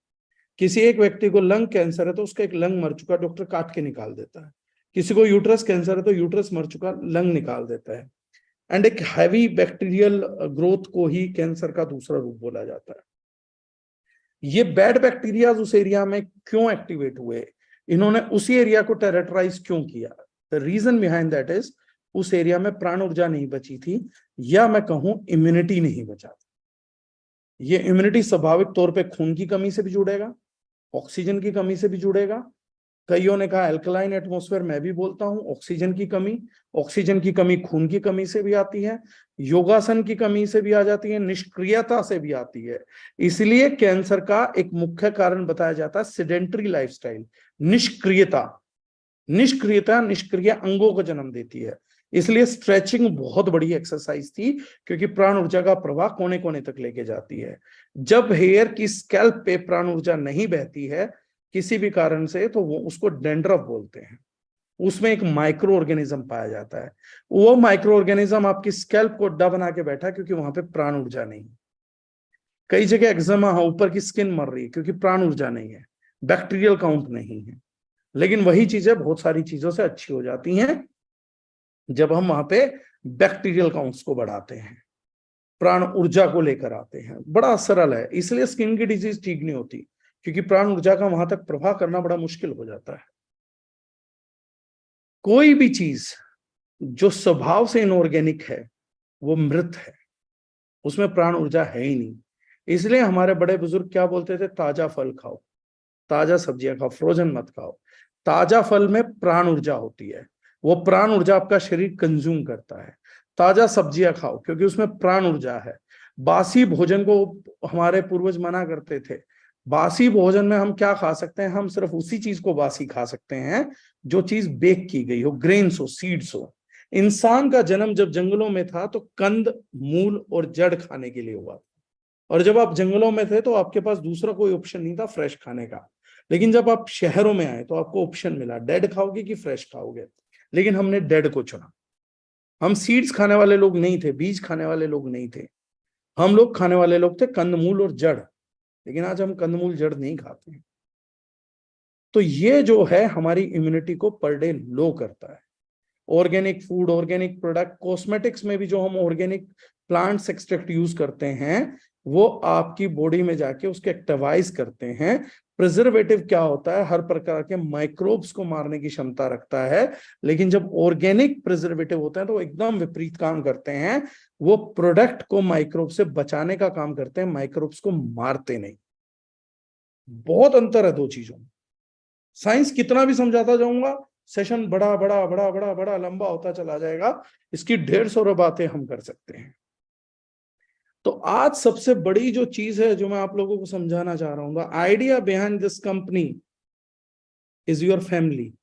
Speaker 4: किसी एक व्यक्ति को लंग कैंसर है तो उसका एक लंग मर चुका, डॉक्टर काट के निकाल देता है। किसी को यूट्रस कैंसर है तो यूट्रस मर चुका, लंग निकाल देता है। एंड एक हैवी बैक्टीरियल ग्रोथ को ही कैंसर का दूसरा रूप बोला जाता है। ये बैड बैक्टीरिया उस एरिया में क्यों एक्टिवेट हुए, इन्होंने उसी एरिया को टेरिटराइज क्यों किया? The reason behind that is उस एरिया में प्राण ऊर्जा नहीं बची थी, या मैं कहूं इम्यूनिटी नहीं बचा था। ये इम्यूनिटी स्वाभाविक तौर पे खून की कमी से भी जुड़ेगा, ऑक्सीजन की कमी से भी जुड़ेगा। कईयों ने कहा एल्कलाइन एटमॉस्फेयर, मैं भी बोलता हूं ऑक्सीजन की कमी खून की कमी से भी आती है, योगासन की कमी से भी आ जाती है, निष्क्रियता से भी आती है। इसलिए कैंसर का एक मुख्य कारण बताया जाता है सेडेंटरी लाइफस्टाइल, निष्क्रियता निष्क्रिय अंगों को जन्म देती है। इसलिए स्ट्रेचिंग बहुत बड़ी एक्सरसाइज थी, क्योंकि प्राण ऊर्जा का प्रवाह कोने कोने तक लेके जाती है। जब हेयर की स्कैल्प पे प्राण ऊर्जा नहीं बहती है किसी भी कारण से, तो वो उसको डेंड्रफ बोलते हैं। उसमें एक माइक्रो ऑर्गेनिज्म पाया जाता है, वो माइक्रो ऑर्गेनिज्म आपकी स्कैल्प को अड्डा बना के बैठा, क्योंकि वहां पे प्राण ऊर्जा नहीं। कई जगह एक्जिमा, ऊपर की स्किन मर रही है क्योंकि प्राण ऊर्जा नहीं है, बैक्टीरियल काउंट नहीं है। लेकिन वही चीजें बहुत सारी चीजों से अच्छी हो जाती हैं जब हम वहां पे बैक्टीरियल काउंट्स को बढ़ाते हैं, प्राण ऊर्जा को लेकर आते हैं। बड़ा सरल है, इसलिए स्किन की डिजीज ठीक नहीं होती, क्योंकि प्राण ऊर्जा का वहां तक प्रवाह करना बड़ा मुश्किल हो जाता है। कोई भी चीज जो स्वभाव से इनऑर्गेनिक है वो मृत है, उसमें प्राण ऊर्जा है ही नहीं। इसलिए हमारे बड़े बुजुर्ग क्या बोलते थे, ताजा फल खाओ, ताजा सब्जियां खाओ, फ्रोजन मत खाओ। ताजा फल में प्राण ऊर्जा होती है, वो प्राण ऊर्जा आपका शरीर कंज्यूम करता है। ताजा सब्जियां खाओ क्योंकि उसमें प्राण ऊर्जा है। बासी भोजन को हमारे पूर्वज मना करते थे। बासी भोजन में हम क्या खा सकते हैं? हम सिर्फ उसी चीज को बासी खा सकते हैं जो चीज बेक की गई हो, ग्रेन्स हो, सीड्स हो। इंसान का जन्म जब जंगलों में था तो कंद, मूल और जड़ खाने के लिए हुआ था, और जब आप जंगलों में थे तो आपके पास दूसरा कोई ऑप्शन नहीं था फ्रेश खाने का। लेकिन जब आप शहरों में आए तो आपको ऑप्शन मिला, डेड खाओगे कि फ्रेश खाओगे। लेकिन हमने डेड को चुना। हम सीड्स खाने वाले लोग नहीं थे, बीज खाने वाले लोग नहीं थे। हम लोग खाने वाले लोग थे कंदमूल और जड़। लेकिन आज हम कंदमूल जड़ नहीं खाते हैं। तो ये जो है हमारी इम्यूनिटी को पर डे लो करता है। Organic food, organic product, cosmetics में भी जो हम ऑर्गेनिक प्लांट्स एक्सट्रैक्ट यूज करते हैं वो आपकी बॉडी में जाके उसके एक्टिवाइज करते हैं, प्रिजर्वेटिव क्या होता है, हर प्रकार के माइक्रोब्स को मारने की क्षमता रखता है, लेकिन जब ऑर्गेनिक प्रिजर्वेटिव होते हैं तो वो एकदम विपरीत काम करते हैं। वो प्रोडक्ट को माइक्रोब से बचाने का काम करते हैं, माइक्रोब्स को मारते नहीं। बहुत अंतर है दो चीजों में। साइंस कितना भी समझाता जाऊंगा, सेशन बड़ा बड़ा बड़ा बड़ा बड़ा लंबा होता चला जाएगा, इसकी 150 बातें हम कर सकते हैं। तो आज सबसे बड़ी जो चीज है जो मैं आप लोगों को समझाना चाह रहा हूं, the idea behind this company is your family.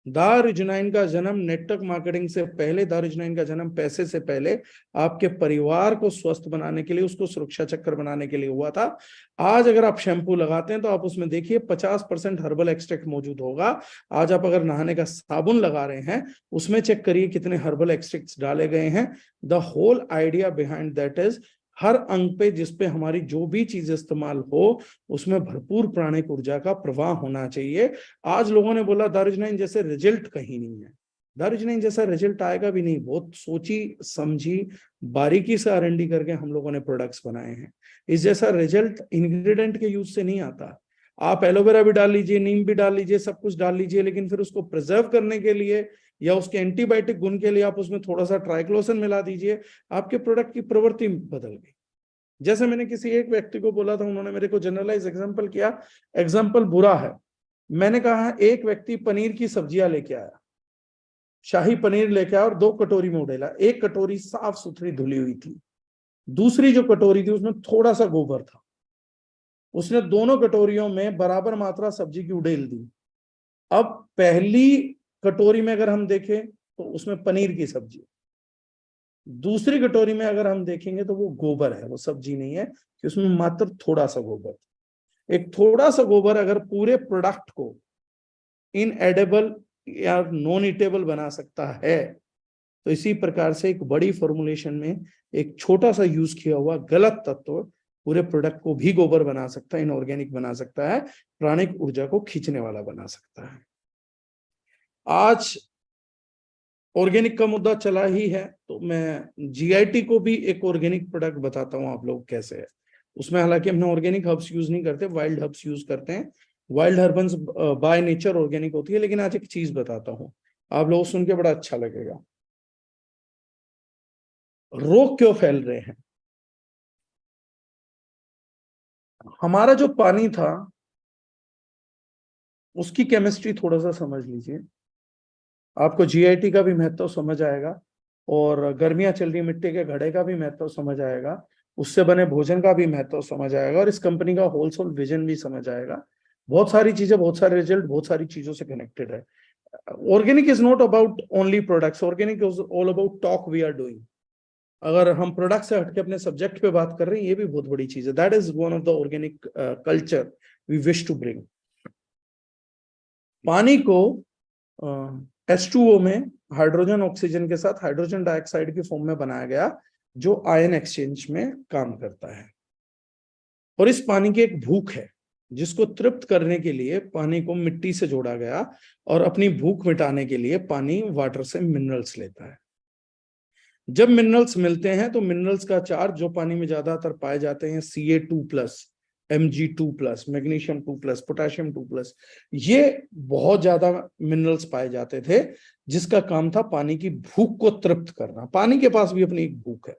Speaker 4: दारुजनाइन का जन्म नेटवर्क मार्केटिंग से पहले, दारुजनाइन का जन्म पैसे से पहले आपके परिवार को स्वस्थ बनाने के लिए, उसको सुरक्षा चक्र बनाने के लिए हुआ था। आज अगर आप शैम्पू लगाते हैं तो आप उसमें देखिए 50% हर्बल एक्सट्रैक्ट मौजूद होगा। आज आप अगर नहाने का साबुन लगा रहे हैं उसमें चेक करिए कितने हर्बल एक्सट्रैक्ट्स डाले गए हैं। The whole idea behind that is हर अंग पे जिसपे हमारी जो भी चीज इस्तेमाल हो उसमें भरपूर प्राणिक ऊर्जा का प्रवाह होना चाहिए। आज लोगों ने बोला दारुजनाइन जैसे रिजल्ट कहीं नहीं है, दारुजनाइन जैसा रिजल्ट आएगा भी नहीं। बहुत सोची समझी बारीकी से R&D करके हम लोगों ने प्रोडक्ट्स बनाए हैं। इस जैसा रिजल्ट इंग्रेडिएंट के यूज से नहीं आता। आप एलोवेरा भी डाल लीजिए, नीम भी डाल लीजिए, सब कुछ डाल लीजिए, लेकिन फिर उसको प्रिजर्व करने के लिए या उसके एंटीबायोटिक गुण के लिए आप उसमें थोड़ा सा ट्राइक्लोसन मिला दीजिए, आपके प्रोडक्ट की प्रवृत्ति बदल गई। जैसे मैंने किसी एक व्यक्ति को बोला था, उन्होंने मेरे को जनरलाइज एग्जांपल किया, एग्जांपल बुरा है। मैंने कहा एक व्यक्ति पनीर की सब्जियां लेके आया, शाही पनीर लेके आया और 2 कटोरी में उड़ेला। एक कटोरी साफ सुथरी धुली हुई थी, दूसरी जो कटोरी थी उसमें थोड़ा सा गोबर था। उसने दोनों कटोरियों में बराबर मात्रा सब्जी की उड़ेल दी। अब पहली कटोरी में अगर हम देखें तो उसमें पनीर की सब्जी, दूसरी कटोरी में अगर हम देखेंगे तो वो गोबर है, वो सब्जी नहीं है, कि उसमें मात्र थोड़ा सा गोबर। एक थोड़ा सा गोबर अगर पूरे प्रोडक्ट को इनएडेबल या नॉन ईटेबल बना सकता है, तो इसी प्रकार से एक बड़ी फॉर्मुलेशन में एक छोटा सा यूज किया हुआ गलत तत्व पूरे प्रोडक्ट को भी गोबर बना सकता है, इनऑर्गेनिक बना सकता है, प्राणिक ऊर्जा को खींचने वाला बना सकता है। आज ऑर्गेनिक का मुद्दा चला ही है तो मैं GIT को भी एक ऑर्गेनिक प्रोडक्ट बताता हूं आप लोग कैसे है। उसमें हालांकि हमने ऑर्गेनिक हर्ब्स यूज नहीं करते, वाइल्ड हर्ब्स यूज करते हैं। वाइल्ड हर्बन्स बाय नेचर ऑर्गेनिक होती है। लेकिन आज एक चीज बताता हूं, आप लोग सुन के बड़ा अच्छा लगेगा। रोग क्यों फैल रहे हैं? हमारा जो पानी था उसकी केमिस्ट्री थोड़ा सा समझ लीजिए, आपको GIT का भी महत्व समझ आएगा, और गर्मियां चल रही मिट्टी के घड़े का भी महत्व समझ आएगा, उससे बने भोजन का भी महत्व समझ आएगा, और इस कंपनी का होलसेल विजन भी समझ आएगा। बहुत सारी चीजें, बहुत सारे रिजल्ट बहुत सारी चीजों से कनेक्टेड है। Organic is not about only products, organic is all about talk we are doing. अगर हम प्रोडक्ट से हटके अपने सब्जेक्ट पे बात कर रहे हैं, ये भी बहुत बड़ी चीज है। That is one of the organic culture we wish to bring. पानी को H2O में हाइड्रोजन ऑक्सीजन के साथ हाइड्रोजन डाइऑक्साइड की फॉर्म में बनाया गया, जो आयन एक्सचेंज में काम करता है। और इस पानी की एक भूख है जिसको तृप्त करने के लिए पानी को मिट्टी से जोड़ा गया, और अपनी भूख मिटाने के लिए पानी वाटर से मिनरल्स लेता है। जब मिनरल्स मिलते हैं तो मिनरल्स का चार्ज जो पानी में ज्यादातर पाए जाते हैं Ca2+, Mg2+, मैग्नीशियम 2+, पोटेशियम 2+, ये बहुत ज्यादा मिनरल्स पाए जाते थे, जिसका काम था पानी की भूख को तृप्त करना। पानी के पास भी अपनी एक भूख है,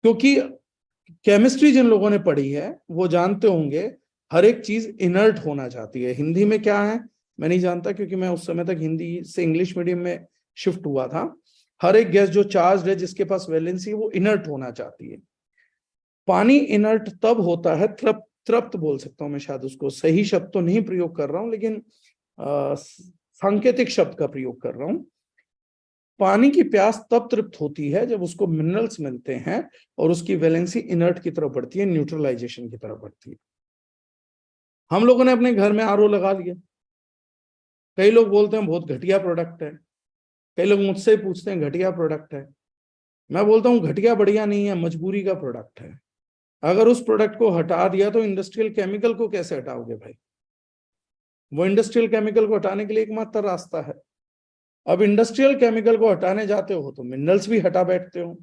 Speaker 4: क्योंकि केमिस्ट्री जिन लोगों ने पढ़ी है वो जानते होंगे हर एक चीज इनर्ट होना चाहती है। हिंदी में क्या है मैं नहीं जानता, क्योंकि मैं उस समय तक हिंदी से इंग्लिश मीडियम में शिफ्ट हुआ था। हर एक गैस जो चार्ज है, जिसके पास वैलेंसी, वो इनर्ट होना चाहती है। पानी इनर्ट तब होता है, तृप्त बोल सकता हूं मैं, शायद उसको सही शब्द तो नहीं प्रयोग कर रहा हूं, लेकिन सांकेतिक शब्द का प्रयोग कर रहा हूं। पानी की प्यास तब तृप्त होती है जब उसको मिनरल्स मिलते हैं और उसकी वैलेंसी इनर्ट की तरफ बढ़ती है, न्यूट्रलाइजेशन की तरफ बढ़ती है। हम लोगों ने अपने घर में RO लगा लिया। कई लोग बोलते हैं बहुत घटिया प्रोडक्ट है, कई लोग मुझसे पूछते हैं घटिया प्रोडक्ट है। मैं बोलता हूं घटिया बढ़िया नहीं है, मजबूरी का प्रोडक्ट है। अगर उस प्रोडक्ट को हटा दिया तो इंडस्ट्रियल केमिकल को कैसे हटाओगे भाई? वो इंडस्ट्रियल केमिकल को हटाने के लिए एकमात्र रास्ता है। अब इंडस्ट्रियल केमिकल को हटाने जाते हो तो मिनरल्स भी हटा बैठते हो,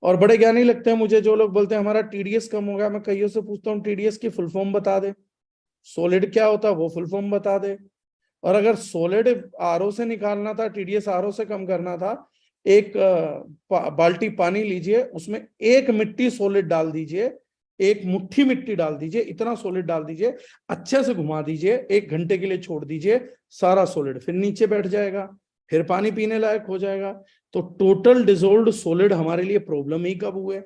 Speaker 4: और बड़े ज्ञानी लगते हैं मुझे जो लोग बोलते हैं हमारा TDS कम हो गया। मैं कईयों से पूछता हूँ TDS की फुल फॉर्म बता दे, सॉलिड क्या होता है वो फुल फॉर्म बता दे। और अगर सॉलिड आरओ से निकालना था, टीडीएस आरओ से कम करना था, एक बाल्टी पानी लीजिए, उसमें एक मिट्टी सॉलिड डाल दीजिए, एक मुट्ठी मिट्टी डाल दीजिए, इतना सॉलिड डाल दीजिए, अच्छे से घुमा दीजिए, 1 घंटे के लिए छोड़ दीजिए, सारा सॉलिड फिर नीचे बैठ जाएगा, फिर पानी पीने लायक हो जाएगा। तो टोटल डिसॉल्व्ड सॉलिड हमारे लिए प्रॉब्लम ही कब हुए।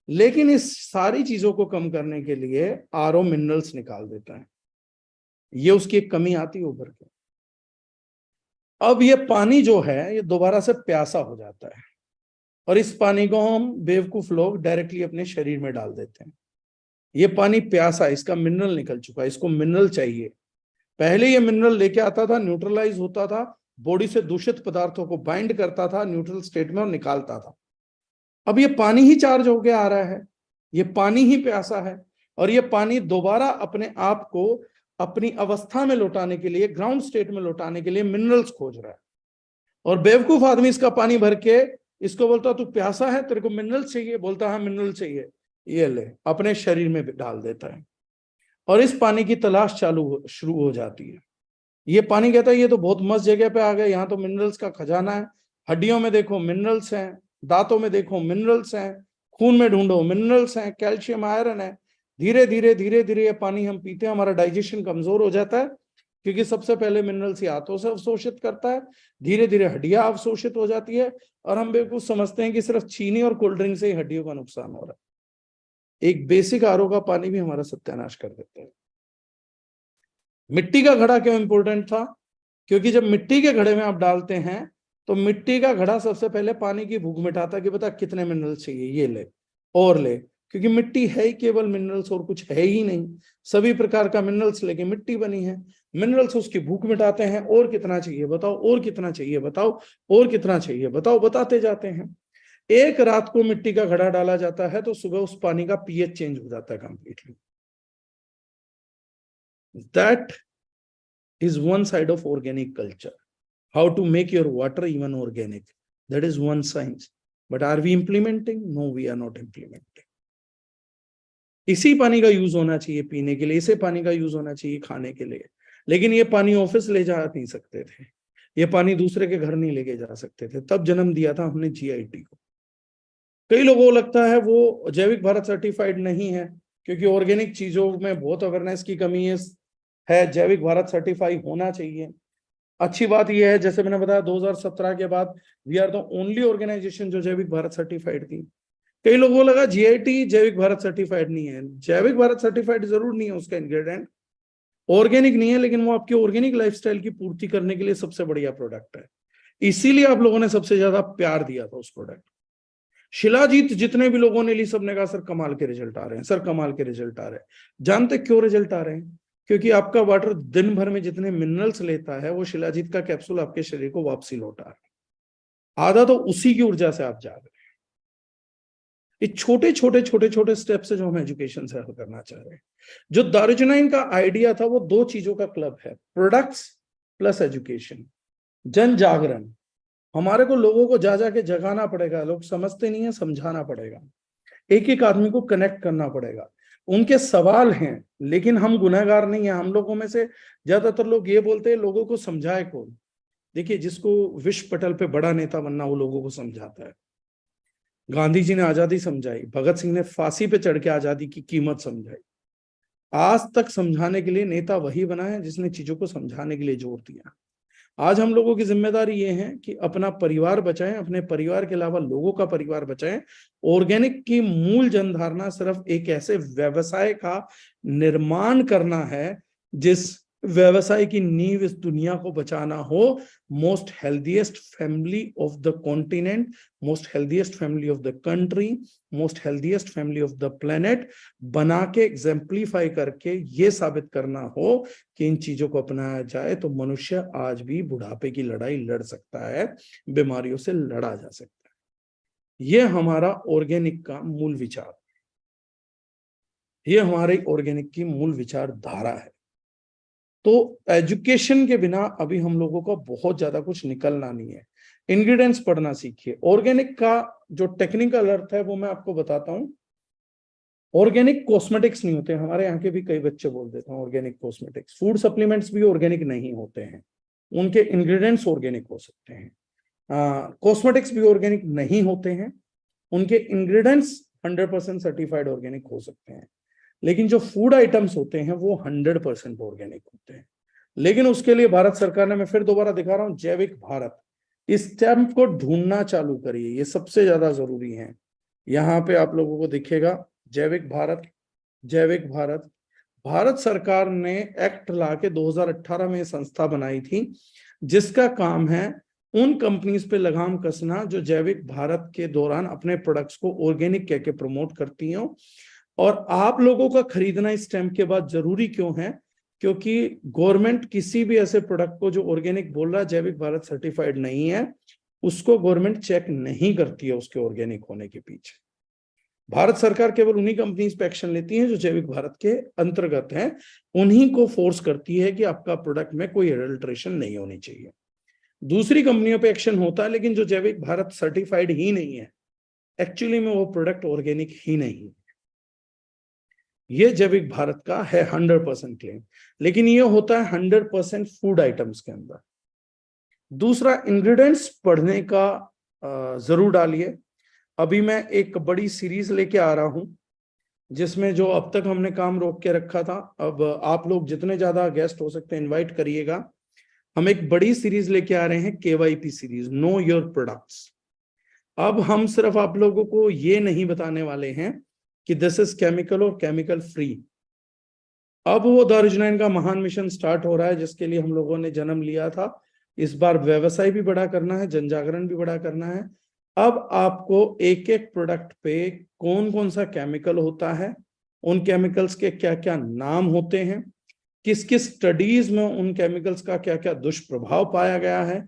Speaker 4: लेकिन इस सारी चीजों को कम करने के लिए आरओ मिनरल्स निकाल देता है, ये उसकी एक कमी आती है उभर के। अब ये पानी जो है ये दोबारा से प्यासा हो जाता है, और इस पानी को हम बेवकूफ लोग डायरेक्टली अपने शरीर में डाल देते हैं। ये पानी प्यासा, इसका मिनरल निकल चुका है, इसको मिनरल चाहिए। पहले ये मिनरल लेके आता था, न्यूट्रलाइज होता था, बॉडी से दूषित पदार्थों को बाइंड करता था न्यूट्रल स्टेट में और निकालता था। अब ये पानी ही चार्ज होके आ रहा है, ये पानी ही प्यासा है, और ये पानी दोबारा अपने आप को अपनी अवस्था में लौटाने के लिए, ग्राउंड स्टेट में लौटाने के लिए मिनरल्स खोज रहा है। और बेवकूफ आदमी इसका पानी भर के इसको बोलता तू प्यासा है, तेरे को मिनरल चाहिए, बोलता है मिनरल चाहिए, ये ले अपने शरीर में डाल देता है, और इस पानी की तलाश शुरू हो जाती है। ये पानी कहता है ये तो बहुत मस्त जगह पे आ गए, यहाँ तो मिनरल्स का खजाना है, हड्डियों में देखो मिनरल्स हैं, दांतों में देखो मिनरल्स हैं, खून में ढूंढो मिनरल्स हैं, कैल्शियम आयरन है। धीरे धीरे धीरे धीरे ये पानी हम पीते हैं, हमारा डाइजेशन कमजोर हो जाता है, क्योंकि सबसे पहले मिनरल्स ही हाथों से अवशोषित करता है, धीरे धीरे हड्डियां अवशोषित हो जाती है, और हम बेवकूफ समझते हैं कि सिर्फ चीनी और कोल्ड ड्रिंक से ही हड्डियों का नुकसान हो रहा है। एक बेसिक आरओ का पानी भी हमारा सत्यानाश कर देता है। मिट्टी का घड़ा क्यों इंपॉर्टेंट था? क्योंकि जब मिट्टी के घड़े में आप डालते हैं तो मिट्टी का घड़ा सबसे पहले पानी की भूख मिटाता कि बता कितने मिनरल्स चाहिए, ये ले और ले, क्योंकि मिट्टी है ही केवल मिनरल्स, और कुछ है ही नहीं। सभी प्रकार का मिनरल्स लेके मिट्टी बनी है, मिनरल्स उसकी भूख मिटाते हैं, और कितना चाहिए बताओ, और कितना चाहिए बताओ, और कितना चाहिए बताओ, बताते जाते हैं। एक रात को मिट्टी का घड़ा डाला जाता है तो सुबह उस पानी का पीएच चेंज हो जाता है completely. That is one side of organic culture. How to make your water even organic. That is one science. But are we implementing? No, we are not implementing. इसी पानी का यूज होना चाहिए पीने के लिए, इसे पानी का यूज होना चाहिए खाने के लिए, लेकिन ये पानी ऑफिस ले जा नहीं सकते थे, ये पानी दूसरे के घर नहीं लेके जा सकते थे। तब जन्म दिया था हमने जीआईटी को। कई लोगों को लगता है वो जैविक भारत सर्टिफाइड नहीं है, क्योंकि ऑर्गेनिक चीजों में बहुत अवेयरनेस की कमी है, जैविक भारत सर्टिफाई होना चाहिए। अच्छी बात यह है, जैसे मैंने बताया 2017 के बाद we are the only organisation जो जैविक भारत सर्टिफाइड थी। कई लोगों को लगा जीआईटी जैविक भारत सर्टिफाइड नहीं है। जैविक भारत सर्टिफाइड जरूर नहीं है, उसका इंग्रेडिएंट ऑर्गेनिक नहीं है, लेकिन वो आपकी ऑर्गेनिक लाइफस्टाइल की पूर्ति करने के लिए सबसे बढ़िया प्रोडक्ट है। इसीलिए आप लोगों ने सबसे ज्यादा प्यार दिया था उस प्रोडक्ट। शिलाजीत जितने भी लोगों ने ली, सबने कहा सर कमाल के रिजल्ट आ रहे हैं, सर कमाल के रिजल्ट आ रहे हैं। जानते क्यों रिजल्ट आ रहे हैं? क्योंकि आपका वाटर दिन भर में जितने मिनरल्स लेता है वो शिलाजीत का कैप्सूल आपके शरीर को वापसी लौटा रहा है। आधा तो उसी की ऊर्जा से आप जा रहे हैं। ये छोटे छोटे छोटे छोटे स्टेप से जो हम एजुकेशन से हल करना चाह रहे हैं। जो दारुजनाइन का आइडिया था वो 2 चीजों का क्लब है, प्रोडक्ट्स प्लस एजुकेशन, जन जागरण। हमारे को लोगों को जा जाके जगाना पड़ेगा, लोग समझते नहीं है, समझाना पड़ेगा, एक एक आदमी को कनेक्ट करना पड़ेगा। उनके सवाल हैं, लेकिन हम गुनहगार नहीं है। हम लोगों में से ज्यादातर लोग ये बोलते हैं लोगों को समझाए कौन? देखिए, जिसको विश्व पटल पे बड़ा नेता बनना, वो लोगों को समझाता है। गांधी जी ने आजादी समझाई, भगत सिंह ने फांसी पे चढ़ के आजादी की कीमत समझाई। आज तक समझाने के लिए नेता वही बना है जिसने चीजों को समझाने के लिए जोर दिया। आज हम लोगों की जिम्मेदारी ये है कि अपना परिवार बचाएं, अपने परिवार के अलावा लोगों का परिवार बचाएं। ऑर्गेनिक की मूल जनधारणा सिर्फ एक ऐसे व्यवसाय का निर्माण करना है जिस व्यवसाय की नींव इस दुनिया को बचाना हो। Most healthiest family of the continent, most healthiest family of the country, most healthiest family of the planet बना के एग्जेम्पलीफाई करके ये साबित करना हो कि इन चीजों को अपनाया जाए तो मनुष्य आज भी बुढ़ापे की लड़ाई लड़ सकता है, बीमारियों से लड़ा जा सकता है। ये हमारा ऑर्गेनिक का मूल विचार, ये हमारी ऑर्गेनिक की मूल विचारधारा है। तो एजुकेशन के बिना अभी हम लोगों को बहुत ज्यादा कुछ निकलना नहीं है। इंग्रेडिएंट्स पढ़ना सीखिए। ऑर्गेनिक का जो टेक्निकल अर्थ है वो मैं आपको बताता हूं। ऑर्गेनिक कॉस्मेटिक्स नहीं होते। हमारे यहाँ के भी कई बच्चे बोल देते हैं ऑर्गेनिक कॉस्मेटिक्स। फूड सप्लीमेंट्स भी ऑर्गेनिक नहीं होते हैं, उनके इंग्रेडिएंट्स ऑर्गेनिक हो सकते हैं। कॉस्मेटिक्स भी ऑर्गेनिक नहीं होते हैं, उनके इंग्रेडिएंट्स 100% सर्टिफाइड ऑर्गेनिक हो सकते हैं। लेकिन जो फूड आइटम्स होते हैं वो 100% ऑर्गेनिक होते हैं। लेकिन उसके लिए भारत सरकार ने, मैं फिर दोबारा दिखा रहा हूं, जैविक भारत, इस स्टैम्प को ढूंढना चालू करिए, ये सबसे ज्यादा जरूरी है। यहाँ पे आप लोगों को दिखेगा जैविक भारत, जैविक भारत। भारत सरकार ने एक्ट लाके 2018 में संस्था बनाई थी जिसका काम है उन कंपनीज पे लगाम कसना जो जैविक भारत के दौरान अपने प्रोडक्ट्स को ऑर्गेनिक कह के प्रमोट करती हो। और आप लोगों का खरीदना इस स्टैम्प के बाद जरूरी क्यों है? क्योंकि गवर्नमेंट किसी भी ऐसे प्रोडक्ट को जो ऑर्गेनिक बोल रहा है जैविक भारत सर्टिफाइड नहीं है, उसको गवर्नमेंट चेक नहीं करती है उसके ऑर्गेनिक होने के पीछे। भारत सरकार केवल उन्हीं कंपनीज पे एक्शन लेती है जो जैविक भारत के अंतर्गत हैं, उन्हीं को फोर्स करती है कि आपका प्रोडक्ट में कोई एडल्ट्रेशन नहीं होनी चाहिए। दूसरी कंपनियों पे एक्शन होता है, लेकिन जो जैविक भारत सर्टिफाइड ही नहीं है, एक्चुअली में वो प्रोडक्ट ऑर्गेनिक ही नहीं है। ये जैविक भारत का है 100% क्लेम, लेकिन ये होता है 100% फूड आइटम्स के अंदर। दूसरा, इंग्रेडिएंट्स पढ़ने का जरूर डालिए। अभी मैं एक बड़ी सीरीज लेके आ रहा हूं जिसमें जो अब तक हमने काम रोक के रखा था, अब आप लोग जितने ज्यादा गेस्ट हो सकते हैं इनवाइट करिएगा। हम एक बड़ी सीरीज लेके आ रहे हैं, KYP series, know your products. अब हम सिर्फ आप लोगों को ये नहीं बताने वाले हैं कि दिस इज केमिकल और केमिकल फ्री। अब वो दारुजनाइन का महान मिशन स्टार्ट हो रहा है जिसके लिए हम लोगों ने जन्म लिया था। इस बार व्यवसाय भी बड़ा करना है, जन जागरण भी बड़ा करना है। अब आपको एक एक प्रोडक्ट पे कौन कौन सा केमिकल होता है, उन केमिकल्स के क्या क्या नाम होते हैं, किस किस स्टडीज में उन केमिकल्स का क्या क्या दुष्प्रभाव पाया गया है,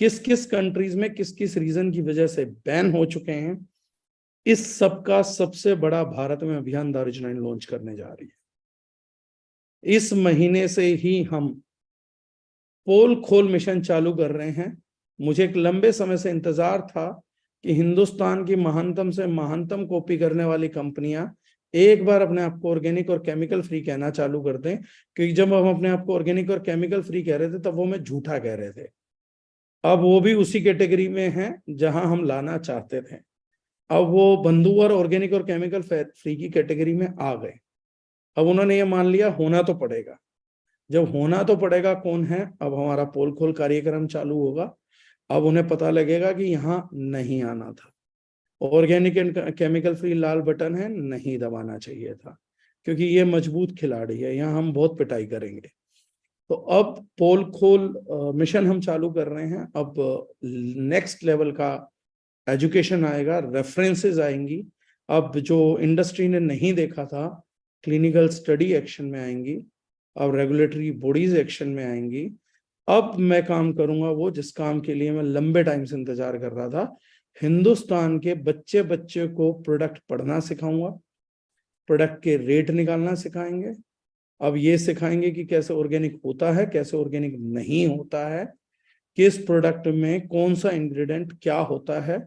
Speaker 4: किस किस कंट्रीज में किस किस रीजन की वजह से बैन हो चुके हैं, इस सब का सबसे बड़ा भारत में अभियान दारुजनाइन लॉन्च करने जा रही है। इस महीने से ही हम पोल खोल मिशन चालू कर रहे हैं। मुझे एक लंबे समय से इंतजार था कि हिंदुस्तान की महानतम से महानतम कॉपी करने वाली कंपनियां एक बार अपने आप को ऑर्गेनिक और केमिकल फ्री कहना चालू कर दें, क्योंकि जब हम अपने आप को ऑर्गेनिक और केमिकल फ्री कह रहे थे तब वो हमें झूठा कह रहे थे। अब वो भी उसी कैटेगरी में है जहां हम लाना चाहते थे। अब वो बंधुवर ऑर्गेनिक और केमिकल फ्री की कैटेगरी में आ गए। अब उन्होंने ये मान लिया होना तो पड़ेगा। जब होना तो पड़ेगा कौन है, अब हमारा पोल खोल कार्यक्रम चालू होगा। अब उन्हें पता लगेगा कि यहाँ नहीं आना था, organic and chemical free Lal button है, नहीं दबाना चाहिए था, क्योंकि ये मजबूत खिलाड़ी है, यहाँ हम बहुत पिटाई करेंगे। तो अब पोल खोल मिशन हम चालू कर रहे हैं। अब नेक्स्ट लेवल का एजुकेशन आएगा, रेफरेंसेस आएंगी। अब जो इंडस्ट्री ने नहीं देखा था, क्लिनिकल स्टडी एक्शन में आएंगी, अब रेगुलेटरी बॉडीज एक्शन में आएंगी। अब मैं काम करूंगा वो जिस काम के लिए मैं लंबे टाइम से इंतजार कर रहा था। हिंदुस्तान के बच्चे बच्चे को प्रोडक्ट पढ़ना सिखाऊंगा, प्रोडक्ट के रेट निकालना सिखाएंगे। अब ये सिखाएंगे कि कैसे ऑर्गेनिक होता है, कैसे ऑर्गेनिक नहीं होता है, किस प्रोडक्ट में कौन सा इंग्रेडिएंट क्या होता है।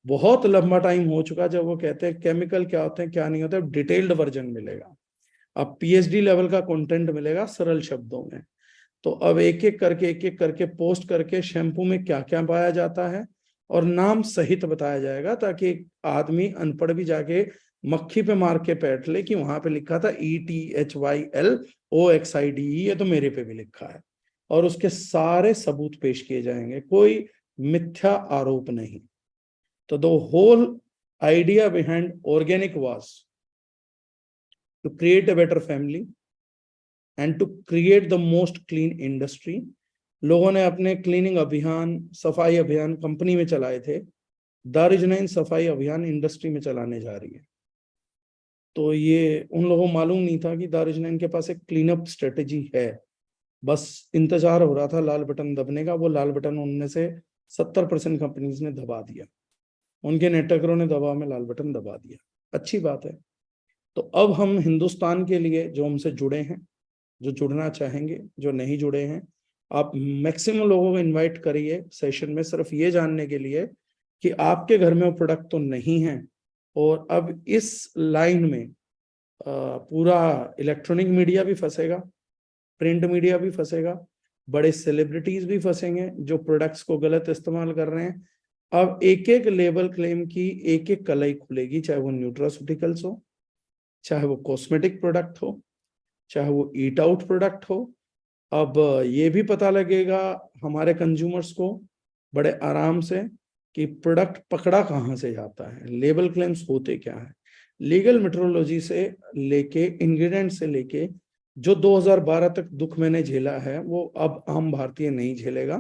Speaker 4: बहुत लंबा टाइम हो चुका जब वो कहते हैं केमिकल क्या होते हैं क्या नहीं होता है। डिटेल्ड वर्जन मिलेगा, अब PhD लेवल का कंटेंट मिलेगा सरल शब्दों में। तो अब एक एक करके पोस्ट करके शैम्पू में क्या क्या पाया जाता है और नाम सहित बताया जाएगा, ताकि आदमी अनपढ़ भी जाके मक्खी पे मार के बैठ ले कि वहां पे लिखा था ETHYLOXIDE, ये तो मेरे पे भी लिखा है। और उसके सारे सबूत पेश किए जाएंगे, कोई मिथ्या आरोप नहीं। तो the whole idea behind organic was to create a better family and to create the most clean industry. लोगों ने अपने क्लीनिंग अभियान, सफाई अभियान कंपनी में चलाए थे, दारुजनाइन सफाई अभियान इंडस्ट्री में चलाने जा रही है। तो ये उन लोगों को मालूम नहीं था कि दारुजनाइन के पास एक क्लीन अप स्ट्रेटेजी है, बस इंतजार हो रहा था लाल बटन दबने का। वो लाल बटन उनमें से 70% कंपनीज ने दबा दिया, उनके नेटवर्करों ने दबाव में लाल बटन दबा दिया। अच्छी बात है। तो अब हम हिंदुस्तान के लिए जो हमसे जुड़े हैं, जो जुड़ना चाहेंगे, जो नहीं जुड़े हैं, आप मैक्सिमम लोगों को इनवाइट करिए सेशन में, सिर्फ ये जानने के लिए कि आपके घर में वो प्रोडक्ट तो नहीं है। और अब इस लाइन में पूरा इलेक्ट्रॉनिक मीडिया भी फंसेगा, प्रिंट मीडिया भी फंसेगा, बड़े सेलिब्रिटीज भी फंसेंगे जो प्रोडक्ट्स को गलत इस्तेमाल कर रहे हैं। अब एक एक लेबल क्लेम की एक एक कलाई खुलेगी, चाहे वो न्यूट्रास्यूटिकल्स हो, चाहे वो कॉस्मेटिक प्रोडक्ट हो, चाहे वो ईट आउट प्रोडक्ट हो। अब ये भी पता लगेगा हमारे कंज्यूमर्स को बड़े आराम से कि प्रोडक्ट पकड़ा कहाँ से जाता है, लेबल क्लेम्स होते क्या है, लीगल मेट्रोलॉजी से लेके इंग्रेडिएंट से लेके जो 2012 तक दुख मैंने झेला है वो अब आम भारतीय नहीं झेलेगा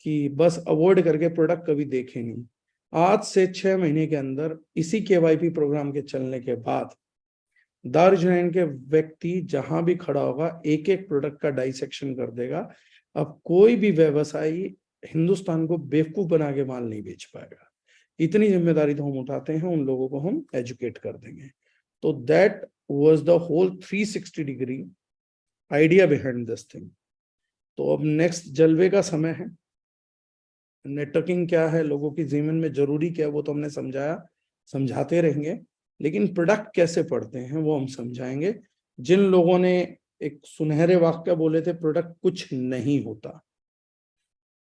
Speaker 4: कि बस अवॉइड करके प्रोडक्ट कभी देखे नहीं। आज से 6 महीने के अंदर इसी KYP प्रोग्राम के चलने के बाद दार्जिलिंग के व्यक्ति जहां भी खड़ा होगा एक एक प्रोडक्ट का डाइसेक्शन कर देगा। अब कोई भी व्यवसायी हिंदुस्तान को बेवकूफ बना के माल नहीं बेच पाएगा। इतनी जिम्मेदारी तो हम उठाते हैं, उन लोगों को हम एजुकेट कर देंगे। तो that was the whole 360 degree idea behind this thing. तो अब नेक्स्ट जलवे का समय है। नेटवर्किंग क्या है, लोगों की जीवन में जरूरी क्या है, वो तो हमने समझाया, समझाते रहेंगे, लेकिन प्रोडक्ट कैसे पढ़ते हैं वो हम समझाएंगे। जिन लोगों ने एक सुनहरे वाक्य बोले थे प्रोडक्ट कुछ नहीं होता,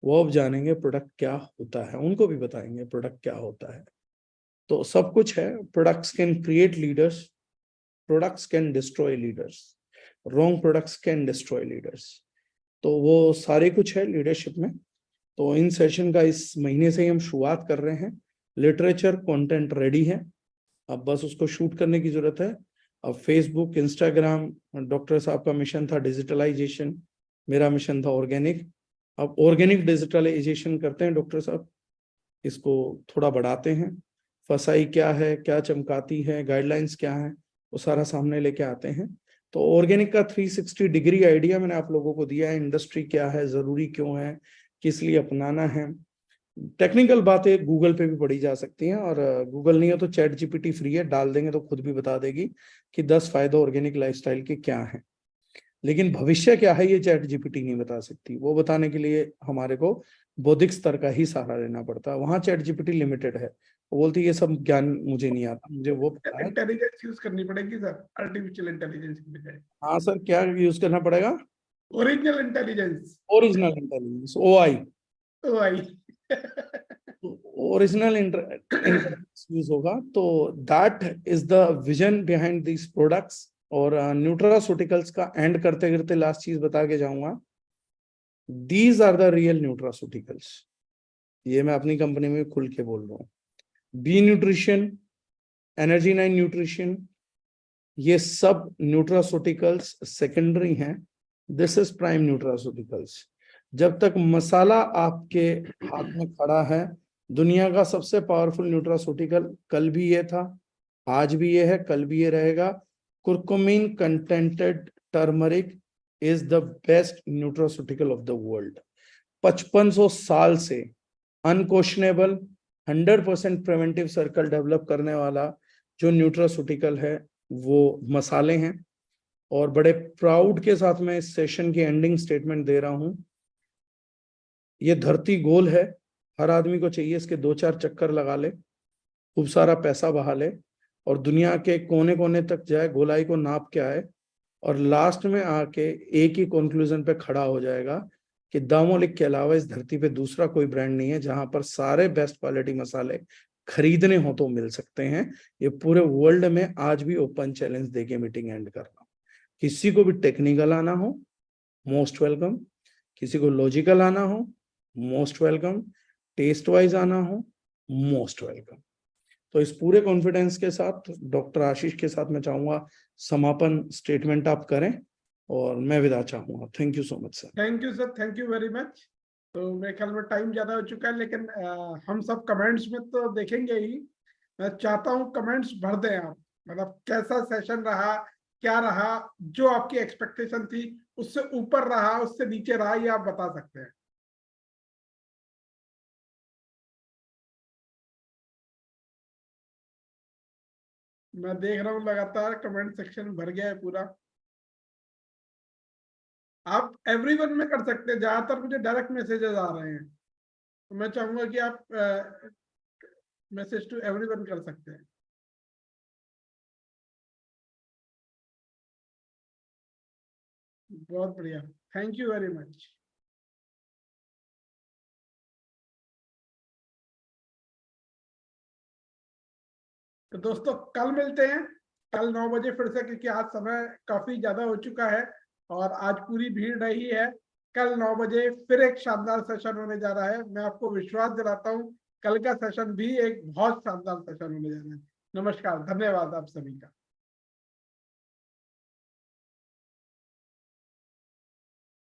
Speaker 4: वो अब जानेंगे प्रोडक्ट क्या होता है, उनको भी बताएंगे प्रोडक्ट क्या होता है। तो सब कुछ है। Products can create leaders, products can destroy leaders, wrong products can destroy leaders. तो वो सारे कुछ है लीडरशिप में। तो इन सेशन का इस महीने से ही हम शुरुआत कर रहे हैं। लिटरेचर कंटेंट रेडी है, अब बस उसको शूट करने की जरूरत है। अब फेसबुक, इंस्टाग्राम, डॉक्टर साहब का मिशन था डिजिटलाइजेशन, मेरा मिशन था ऑर्गेनिक। अब ऑर्गेनिक डिजिटलाइजेशन करते हैं डॉक्टर साहब, इसको थोड़ा बढ़ाते हैं। फसाई क्या है, क्या चमकाती है, गाइडलाइंस क्या है, वो सारा सामने लेके आते हैं। तो ऑर्गेनिक का 360 डिग्री आइडिया मैंने आप लोगों को दिया है। इंडस्ट्री क्या है, जरूरी क्यों है, किस लिए अपनाना है। टेक्निकल बातें गूगल पे भी पढ़ी जा सकती हैं, और गूगल नहीं है तो चैट जीपीटी फ्री है, डाल देंगे तो खुद भी बता देगी कि 10 फायदे ऑर्गेनिक लाइफस्टाइल के क्या हैं। लेकिन भविष्य क्या है ये चैट जीपीटी नहीं बता सकती, वो बताने के लिए हमारे को बौद्धिक स्तर का ही सहारा लेना पड़ता है। वहां चैट जीपीटी लिमिटेड है, वो बोलती है ये सब ज्ञान मुझे नहीं आता, मुझे वो पता है।
Speaker 3: इंटेलिजेंस यूज करनी पड़ेगी सर, आर्टिफिशियल इंटेलिजेंस की बजाय।
Speaker 4: हाँ सर, क्या यूज करना पड़ेगा?
Speaker 3: Original intelligence,
Speaker 4: original intelligence, OI।
Speaker 3: OI.
Speaker 4: Original intelligence use होगा। तो that is the vision behind these products. और न्यूट्रास्यूटिकल्स का एंड करते करते लास्ट चीज बता के जाऊंगा, these are the real nutraceuticals. ये मैं अपनी कंपनी में खुल के बोल रहा हूँ। बी न्यूट्रिशन, एनर्जी 9 न्यूट्रिशन, ये सब न्यूट्रास्यूटिकल्स सेकेंडरी हैं। This is prime nutraceuticals. जब तक मसाला आपके हाथ में खड़ा है, दुनिया का सबसे पावरफुल न्यूट्रास्यूटिकल कल भी ये था, आज भी ये है, कल भी ये रहेगा। Curcumin contented turmeric is the best nutraceutical of the world. 5500 साल से अनक्वेश्चनेबल 100% प्रिवेंटिव सर्कल डेवलप करने वाला जो न्यूट्रास्यूटिकल है वो मसाले हैं। और बड़े प्राउड के साथ मैं इस सेशन की एंडिंग स्टेटमेंट दे रहा हूं, ये धरती गोल है, हर आदमी को चाहिए इसके 2-4 चक्कर लगा ले, खूब सारा पैसा बहा ले और दुनिया के कोने कोने तक जाए, गोलाई को नाप के आए, और लास्ट में आके एक ही कंक्लूजन पे खड़ा हो जाएगा कि दामोलिक के अलावा इस धरती पे दूसरा कोई ब्रांड नहीं है जहां पर सारे बेस्ट क्वालिटी मसाले खरीदने हो तो मिल सकते हैं। ये पूरे वर्ल्ड में आज भी ओपन चैलेंज देके मीटिंग एंड कर रहा हूं। किसी को भी टेक्निकल आना हो, मोस्ट वेलकम। किसी को लॉजिकल आना हो, मोस्ट वेलकम। टेस्ट वाइज आना हो, मोस्ट वेलकम। तो इस पूरे कॉन्फिडेंस के साथ डॉक्टर आशीष के साथ मैं चाहूंगा समापन स्टेटमेंट आप करें और मैं विदा चाहूंगा। Thank you so much sir.
Speaker 3: Thank you sir, thank you very much. तो मेरे ख्याल में टाइम ज्यादा हो चुका है, लेकिन हम सब कमेंट्स में तो देखेंगे ही। मैं चाहता हूँ कमेंट्स भर दें आप, मतलब कैसा सेशन रहा, क्या रहा, जो आपकी एक्सपेक्टेशन थी उससे ऊपर रहा, उससे नीचे रहा, ये आप बता सकते हैं। मैं देख रहा हूँ लगातार कमेंट सेक्शन भर गया है पूरा। आप एवरीवन में कर सकते हैं, ज्यादातर मुझे डायरेक्ट मैसेजेस आ रहे हैं, तो मैं चाहूंगा कि आप मैसेज टू एवरीवन कर सकते हैं। बहुत बढ़िया, थैंक यू वेरी मच। तो दोस्तों कल मिलते हैं, कल 9 बजे फिर से, क्योंकि आज समय काफी ज्यादा हो चुका है और आज पूरी भीड़ रही है। कल 9 बजे फिर एक शानदार सेशन होने जा रहा है। मैं आपको विश्वास दिलाता हूँ कल का सेशन भी एक बहुत शानदार सेशन होने जा रहा है। नमस्कार, धन्यवाद आप सभी का।